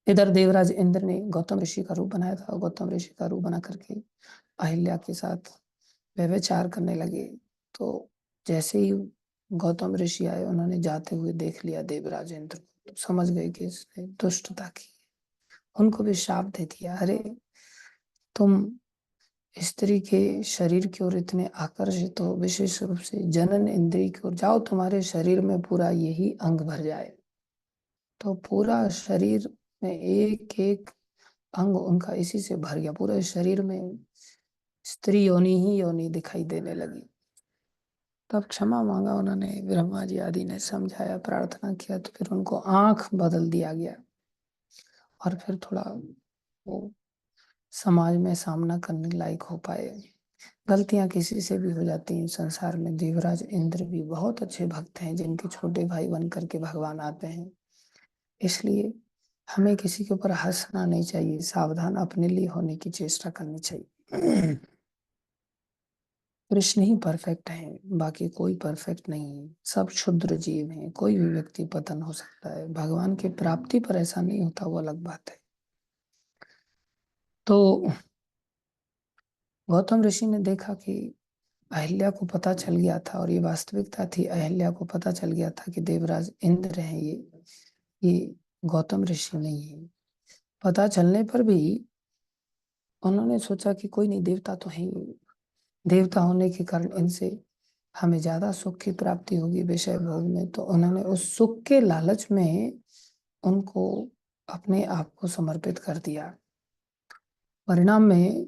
इधर देवराज इंद्र ने गौतम ऋषि का रूप बनाया था। गौतम ऋषि का रूप बना करके अहिल्या के साथ व्यभिचार करने लगे। तो जैसे ही गौतम ऋषि आए, उन्होंने जाते हुए देख लिया देवराज इंद्र को, तो समझ गए कि इसने दुष्टता की। उनको भी शाप दे दिया, अरे तुम स्त्री के शरीर की ओर इतने आकर्षित हो, विशेष रूप से जनन इंद्रिय की ओर, जाओ तुम्हारे शरीर में पूरा यही अंग भर जाए। तो पूरा शरीर में एक एक अंग उनका इसी से भर गया। पूरे शरीर में स्त्री योनि ही योनि दिखाई देने लगी। तब क्षमा मांगा उन्होंने, ब्रह्मा जी आदि ने समझाया, प्रार्थना किया, तो फिर उनको आंख बदल दिया गया। और फिर थोड़ा वो समाज में सामना करने लायक हो पाए। गलतियां किसी से भी हो जाती हैं संसार में। देवराज इंद्र भी बहुत अच्छे भक्त हैं जिनके छोटे भाई बन करके भगवान आते हैं। इसलिए हमें किसी के ऊपर हंसना नहीं चाहिए, सावधान अपने लिए होने की चेष्टा करनी चाहिए। कृष्ण ही परफेक्ट है, बाकी कोई परफेक्ट नहीं है। सब क्षुद्र जीव हैं, कोई भी व्यक्ति पतन हो सकता है। भगवान की प्राप्ति पर ऐसा नहीं होता, वो अलग बात है। तो गौतम ऋषि ने देखा कि अहिल्या को पता चल गया था, और ये वास्तविकता थी, अहिल्या को पता चल गया था कि देवराज इंद्र हैं ये गौतम ऋषि नहीं है। पता चलने पर भी उन्होंने सोचा कि कोई नहीं, देवता तो है ही। देवता होने के कारण इनसे हमें ज्यादा सुख की प्राप्ति होगी विषय भोग में। तो उन्होंने उस सुख के लालच में उनको अपने आप को समर्पित कर दिया। परिणाम में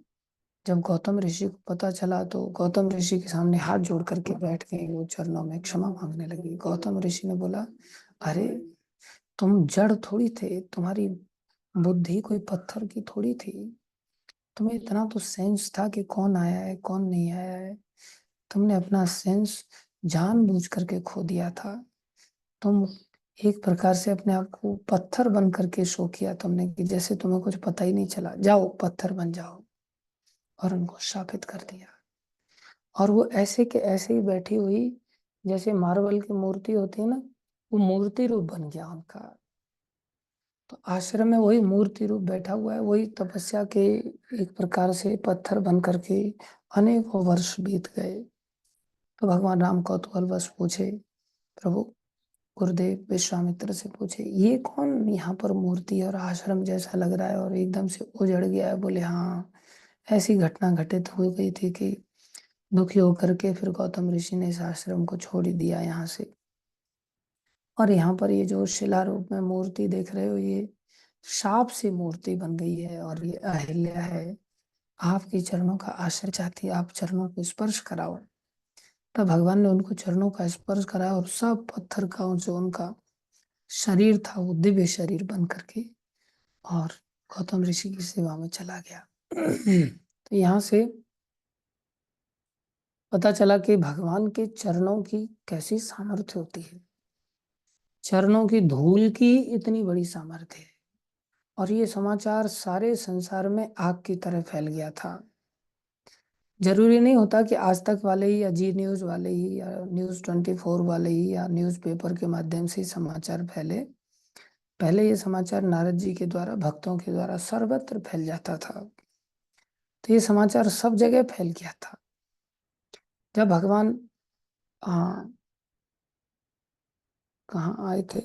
जब गौतम ऋषि को पता चला तो गौतम ऋषि के सामने हाथ जोड़ करके बैठ गए, वो चरणों में क्षमा मांगने लगी। गौतम ऋषि ने बोला, अरे तुम जड़ थोड़ी थे, तुम्हारी बुद्धि कोई पत्थर की थोड़ी थी। तुम्हें इतना तो सेंस था कि कौन आया है कौन नहीं आया है। तुमने अपना सेंस जानबूझ करके खो दिया था। तुम एक प्रकार से अपने आप को पत्थर बन करके शो किया तुमने, कि जैसे तुम्हें कुछ पता ही नहीं चला, जाओ पत्थर बन जाओ। और उनको शापित कर दिया। और वो ऐसे के ऐसे ही बैठी हुई, जैसे मार्बल की मूर्ति होती है ना, वो मूर्ति रूप बन गया उनका। तो आश्रम में वही मूर्ति रूप बैठा हुआ है, वही तपस्या के एक प्रकार से पत्थर बन करके अनेकों वर्ष बीत गए। तो भगवान राम कौतूहलवश पूछे, प्रभु, गुरुदेव विश्वामित्र से पूछे, ये कौन यहाँ पर मूर्ति और आश्रम जैसा लग रहा है और एकदम से उजड़ गया है? बोले, हाँ, ऐसी घटना घटित हो गई थी कि दुखी होकर के फिर गौतम ऋषि ने इस आश्रम को छोड़ ही दिया यहाँ से। और यहाँ पर ये जो शिला रूप में मूर्ति देख रहे हो, ये शाप से मूर्ति बन गई है, और ये अहिल्या है। आपके चरणों का आश्रय चाहती है, आप चरणों को स्पर्श कराओ। तब भगवान ने उनको चरणों का स्पर्श कराया, और सब पत्थर का जो उनका शरीर था वो दिव्य शरीर बन करके और गौतम ऋषि की सेवा में चला गया। तो यहाँ से पता चला कि भगवान के चरणों की कैसी सामर्थ्य होती है। चरणों की धूल की इतनी बड़ी सामर्थ्य है। और ये समाचार सारे संसार में आग की तरह फैल गया था। जरूरी नहीं होता कि आज तक वाले ही या जी न्यूज वाले ही या न्यूज 24 वाले ही या न्यूज पेपर के माध्यम से समाचार फैले। पहले ये समाचार नारद जी के द्वारा, भक्तों के द्वारा सर्वत्र फैल जाता था। तो ये समाचार सब जगह फैल गया था। जब भगवान आ, कहाँ आए थे,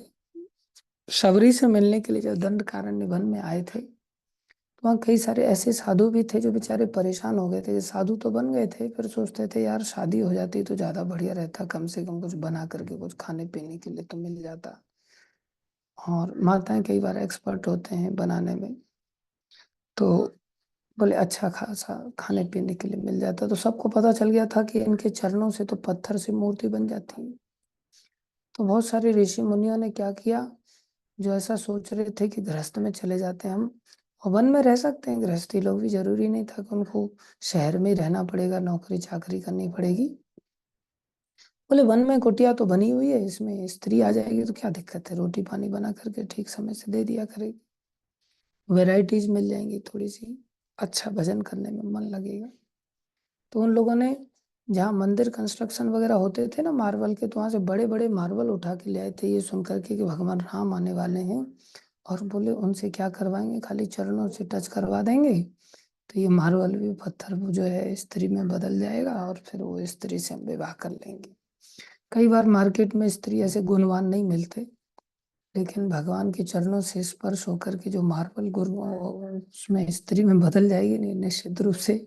शबरी से मिलने के लिए जब दंडकारण्य वन में आए थे, तो वहाँ कई सारे ऐसे साधु भी थे जो बेचारे परेशान हो गए थे। साधु तो बन गए थे, फिर सोचते थे यार शादी हो जाती तो ज्यादा बढ़िया रहता, कम से कम कुछ बना करके कुछ खाने पीने के लिए तो मिल जाता। और माताएं कई बार एक्सपर्ट होते हैं बनाने में, तो बोले अच्छा खासा खाने पीने के लिए मिल जाता। तो सबको पता चल गया था कि इनके चरणों से तो पत्थर से मूर्ति बन जाती है। तो बहुत सारे ऋषि मुनियों ने क्या किया, जो ऐसा सोच रहे थे कि गृहस्थ में चले जाते हैं हम, और वन में रह सकते हैं गृहस्थी लोग भी, जरूरी नहीं था कि उनको शहर में ही रहना पड़ेगा, नौकरी चाकरी करनी पड़ेगी। बोले वन में कुटिया तो बनी हुई है, इसमें स्त्री आ जाएगी तो क्या दिक्कत है, रोटी पानी बना करके ठीक समय से दे दिया करेगी, वेराइटीज मिल जाएंगी थोड़ी सी, अच्छा भजन करने में मन लगेगा। तो उन लोगों ने, जहाँ मंदिर कंस्ट्रक्शन वगैरह होते थे ना मार्बल के, तो वहां से बड़े बड़े मार्बल उठा के ले आए थे, ये सुन करके कि भगवान राम आने वाले हैं। और बोले उनसे क्या करवाएंगे, खाली चरणों से टच करवा देंगे तो ये मार्बल भी पत्थर वो जो है स्त्री में बदल जाएगा, और फिर वो स्त्री से हम विवाह कर लेंगे। कई बार मार्केट में स्त्री ऐसे गुणवान नहीं मिलते, लेकिन भगवान के चरणों से स्पर्श होकर के जो मार्बल गुरु उसमें स्त्री में बदल जाएगी, नहीं निश्चित रूप से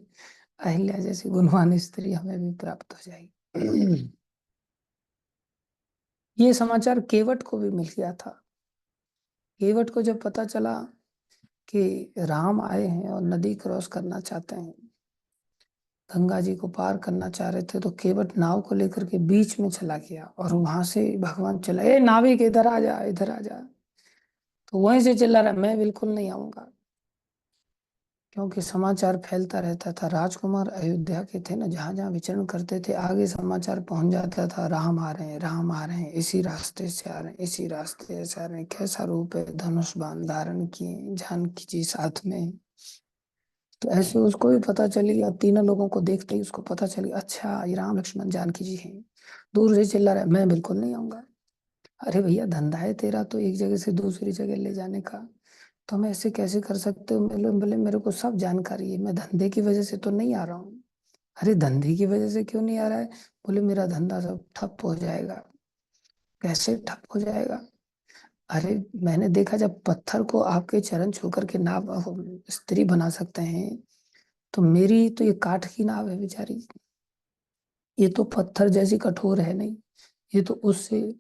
अहिल्या जैसी गुणवान स्त्री हमें भी प्राप्त हो जाएगी। ये समाचार केवट को भी मिल गया था। केवट को जब पता चला कि राम आए हैं और नदी क्रॉस करना चाहते हैं, गंगा जी को पार करना चाह रहे थे, तो केवट नाव को लेकर के बीच में चला गया, और वहां से भगवान चला, ए नाविक इधर आ जा इधर आ जा। तो वहीं से चिल्ला रहा, मैं बिल्कुल नहीं आऊंगा, क्योंकि समाचार फैलता रहता था। राजकुमार अयोध्या के थे ना, जहां जहां विचरण करते थे आगे समाचार पहुंच जाता था, राम आ रहे हैं, राम आ रहे हैं, इसी रास्ते से आ रहे हैं, इसी रास्ते से आ रहे हैं, कैसा रूप है, धनुष बाण धारण किए, जानकी जी साथ में हैं। तो ऐसे उसको भी पता चली, गया तीनों लोगों को देखते ही उसको पता चली, अच्छा ये राम लक्ष्मण जानकी जी हैं। दूर से चिल्ला रहा है, मैं बिल्कुल नहीं आऊंगा। अरे भैया, धंधा है तेरा तो एक जगह से दूसरी जगह ले जाने का, तो हम ऐसे कैसे कर सकते हो? बोले बोले मेरे को सब जानकारी है, मैं धंधे की वजह से तो नहीं आ रहा हूँ। अरे धंधे की वजह से क्यों नहीं आ रहा है? बोले मेरा धंधा सब ठप हो जाएगा। कैसे ठप हो जाएगा? अरे मैंने देखा, जब पत्थर को आपके चरण छू करके नाव स्त्री बना सकते हैं, तो मेरी तो ये काठ की नाव है बेचारी, ये तो पत्थर जैसी कठोर है नहीं, ये तो उससे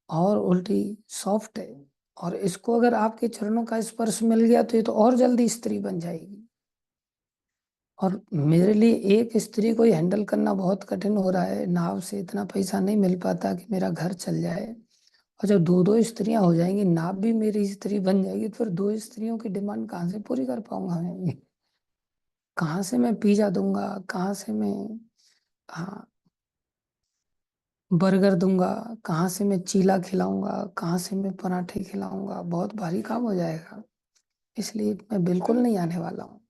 और उल्टी सॉफ्ट है। और इसको अगर आपके चरणों का स्पर्श मिल गया तो ये तो और जल्दी स्त्री बन जाएगी। और मेरे लिए एक स्त्री को हैंडल करना बहुत कठिन हो रहा है, नाव से इतना पैसा नहीं मिल पाता कि मेरा घर चल जाए। और जब दो दो स्त्रियां हो जाएंगी, नाव भी मेरी स्त्री बन जाएगी, तो फिर दो स्त्रियों की डिमांड कहाँ से पूरी कर पाऊंगा मैं? कहाँ से मैं पिज्जा दूंगा, कहाँ से मैं, हाँ, बर्गर दूंगा, कहाँ से मैं चीला खिलाऊंगा, कहाँ से मैं पराठे खिलाऊंगा? बहुत भारी काम हो जाएगा। इसलिए मैं बिल्कुल नहीं आने वाला हूँ।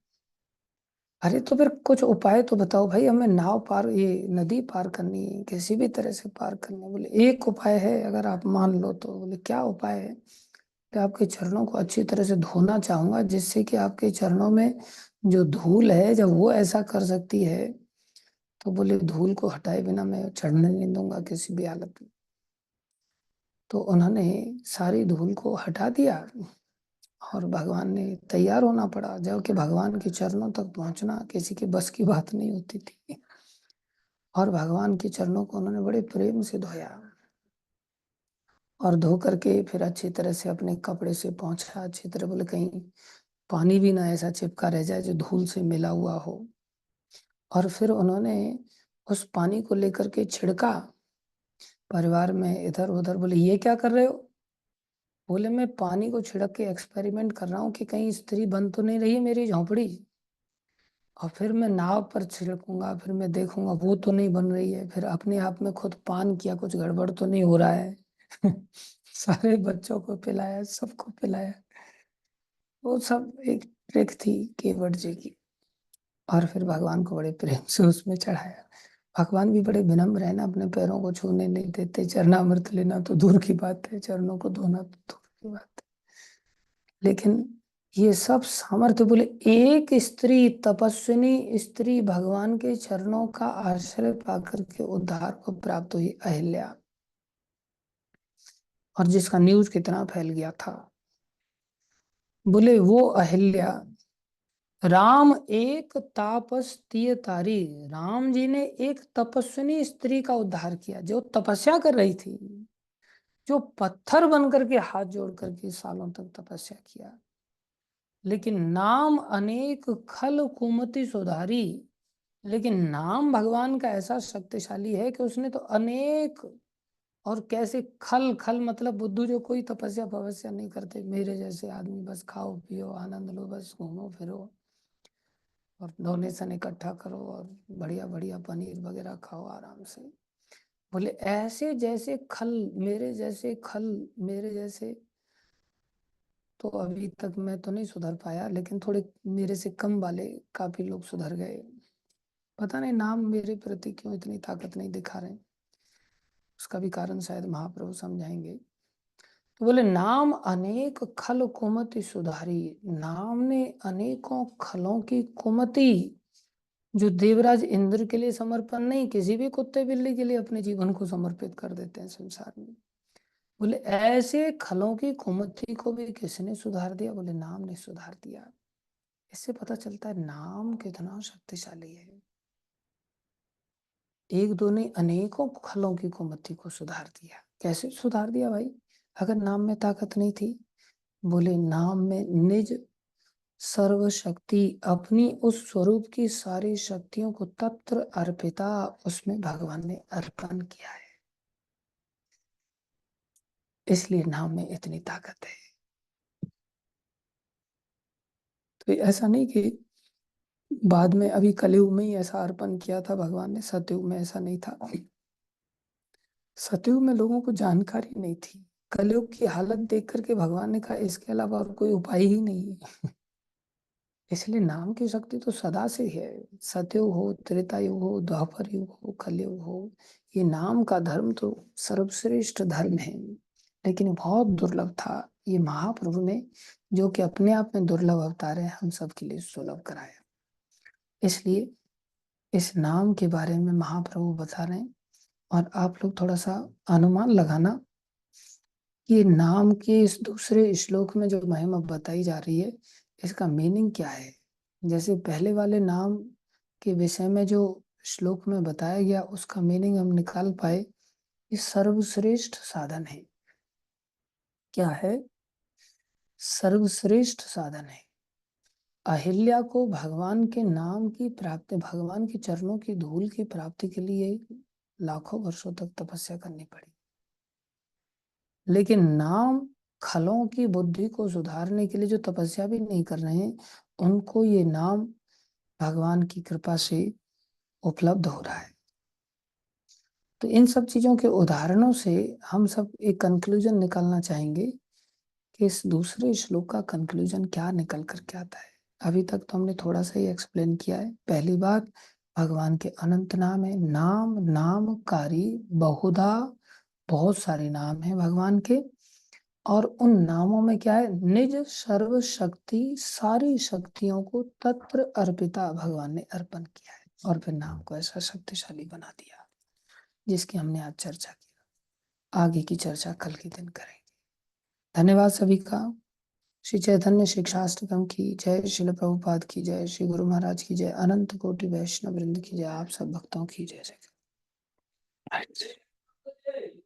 अरे तो फिर कुछ उपाय तो बताओ भाई, हमें नाव पार, ये नदी पार करनी है, किसी भी तरह से पार करनी है। बोले एक उपाय है, अगर आप मान लो तो। बोले क्या उपाय है? कि आपके चरणों को अच्छी तरह से धोना चाहूंगा, जिससे कि आपके चरणों में जो धूल है, जब वो ऐसा कर सकती है, तो बोले धूल को हटाए बिना मैं चढ़ने नहीं दूंगा किसी भी हालत में। तो उन्होंने सारी धूल को हटा दिया, और भगवान ने तैयार होना पड़ा, जबकि भगवान के चरणों तक पहुंचना किसी के बस की बात नहीं होती थी। और भगवान के चरणों को उन्होंने बड़े प्रेम से धोया, और धो करके फिर अच्छी तरह से अपने कपड़े से पोंछा अच्छी तरह, बोले कहीं पानी भी ना ऐसा चिपका रह जाए जो धूल से मिला हुआ हो। और फिर उन्होंने उस पानी को लेकर के छिड़का परिवार में इधर उधर। बोले ये क्या कर रहे हो? बोले मैं पानी को छिड़क के एक्सपेरिमेंट कर रहा हूँ कि कहीं स्त्री बन तो नहीं रही है मेरी झोंपड़ी, और फिर मैं नाव पर छिड़कूंगा, फिर मैं देखूंगा वो तो नहीं बन रही है, फिर अपने आप में खुद पान किया, कुछ गड़बड़ तो नहीं हो रहा है। सारे बच्चों को पिलाया, सबको पिलाया। वो सब एक ट्रिक थी केवट जी की। और फिर भगवान को बड़े प्रेम से उसमें चढ़ाया। भगवान भी बड़े विनम्र है ना, अपने पैरों को छूने नहीं देते, चरणामृत लेना तो दूर की बात है, चरणों को धोना तो दूर की बात है। लेकिन ये सब सामर्थ्य, बोले एक स्त्री, तपस्विनी स्त्री, भगवान के चरणों का आश्रय पाकर के उद्धार को प्राप्त हुई, अहिल्या। और जिसका न्यूज कितना फैल गया था। बोले वो अहिल्या, राम एक तापस तिय तारी, राम जी ने एक तपस्विनी स्त्री का उद्धार किया, जो तपस्या कर रही थी, जो पत्थर बन करके हाथ जोड़ करके सालों तक तपस्या किया। लेकिन नाम अनेक खल कुमति सुधारी, लेकिन नाम भगवान का ऐसा शक्तिशाली है कि उसने तो अनेक, और कैसे, खल, खल मतलब बुद्धू, जो कोई तपस्या पवस्या नहीं करते, मेरे जैसे आदमी, बस खाओ पियो आनंद लो, बस घूमो फिरो और डोनेशन इकट्ठा करो और बढ़िया बढ़िया पनीर वगैरह खाओ आराम से। बोले ऐसे जैसे खल, मेरे जैसे खल, मेरे जैसे, तो अभी तक मैं तो नहीं सुधर पाया, लेकिन थोड़े मेरे से कम वाले काफी लोग सुधर गए। पता नहीं नाम मेरे प्रति क्यों इतनी ताकत नहीं दिखा रहे, उसका भी कारण शायद महाप्रभु समझाएंगे। तो बोले नाम अनेक खल कुमति सुधारी, नाम ने अनेकों खलों की कुमति, जो देवराज इंद्र के लिए समर्पण नहीं, किसी भी कुत्ते बिल्ली के लिए अपने जीवन को समर्पित कर देते हैं संसार में, बोले ऐसे खलों की कुमति को भी किसने सुधार दिया? बोले नाम ने सुधार दिया। इससे पता चलता है नाम कितना शक्तिशाली है। एक दो ने अनेकों खलों की कुमति को सुधार दिया। कैसे सुधार दिया भाई, अगर नाम में ताकत नहीं थी? बोले नाम में निज सर्व शक्ति, अपनी उस स्वरूप की सारी शक्तियों को तत्र अर्पिता, उसमें भगवान ने अर्पण किया है, इसलिए नाम में इतनी ताकत है। तो ऐसा नहीं कि बाद में अभी कलयुग में ही ऐसा अर्पण किया था भगवान ने, सतयुग में ऐसा नहीं था। सतयुग में लोगों को जानकारी नहीं थी। कलयुग की हालत देख करके भगवान ने कहा इसके अलावा और कोई उपाय ही नहीं है। इसलिए नाम की शक्ति तो सदा से है। सतयुग हो, त्रेता युग हो, द्वापर युग हो, कलयुग हो, ये नाम का धर्म तो सर्वश्रेष्ठ धर्म है। लेकिन बहुत दुर्लभ था। ये महाप्रभु ने, जो कि अपने आप में दुर्लभ अवतार है, हम सबके लिए सुलभ कराया। इसलिए इस नाम के बारे में महाप्रभु बता रहे हैं। और आप लोग थोड़ा सा अनुमान लगाना कि नाम के इस दूसरे श्लोक में जो महिमा बताई जा रही है, इसका मीनिंग क्या है। जैसे पहले वाले नाम के विषय में जो श्लोक में बताया गया, उसका मीनिंग हम निकाल पाए। ये सर्वश्रेष्ठ साधन है। क्या है? सर्वश्रेष्ठ साधन है। अहिल्या को भगवान के नाम की प्राप्ति, भगवान के चरणों की धूल की प्राप्ति के लिए लाखों वर्षों तक तपस्या करनी पड़ी। लेकिन नाम खलों की बुद्धि को सुधारने के लिए जो तपस्या भी नहीं कर रहे हैं, उनको ये नाम भगवान की कृपा से उपलब्ध हो रहा है। तो इन सब चीजों के उदाहरणों से हम सब एक कंक्लूजन निकालना चाहेंगे कि इस दूसरे श्लोक का कंक्लूजन क्या निकल कर के आता है। अभी तक तो हमने थोड़ा सा ही एक्सप्लेन किया है। पहली बात, भगवान के अनंत नाम है। नाम नामकारी बहुधा, बहुत सारे नाम हैं भगवान के। और उन नामों में क्या है? निज सर्व शक्ति, सारी शक्तियों को तत्र अर्पिता भगवान ने अर्पण किया है। और फिर नाम को ऐसा शक्तिशाली बना दिया, जिसकी हमने आज चर्चा की। आगे की चर्चा कल के दिन करेंगे। धन्यवाद सभी का। श्री चैतन्य शिक्षाष्टकम की जय, श्रील प्रभुपाद की जय, श्री गुरु महाराज की जय, अनंत कोटि वैष्णव वृंद की जय, आप सब भक्तों की जय जय।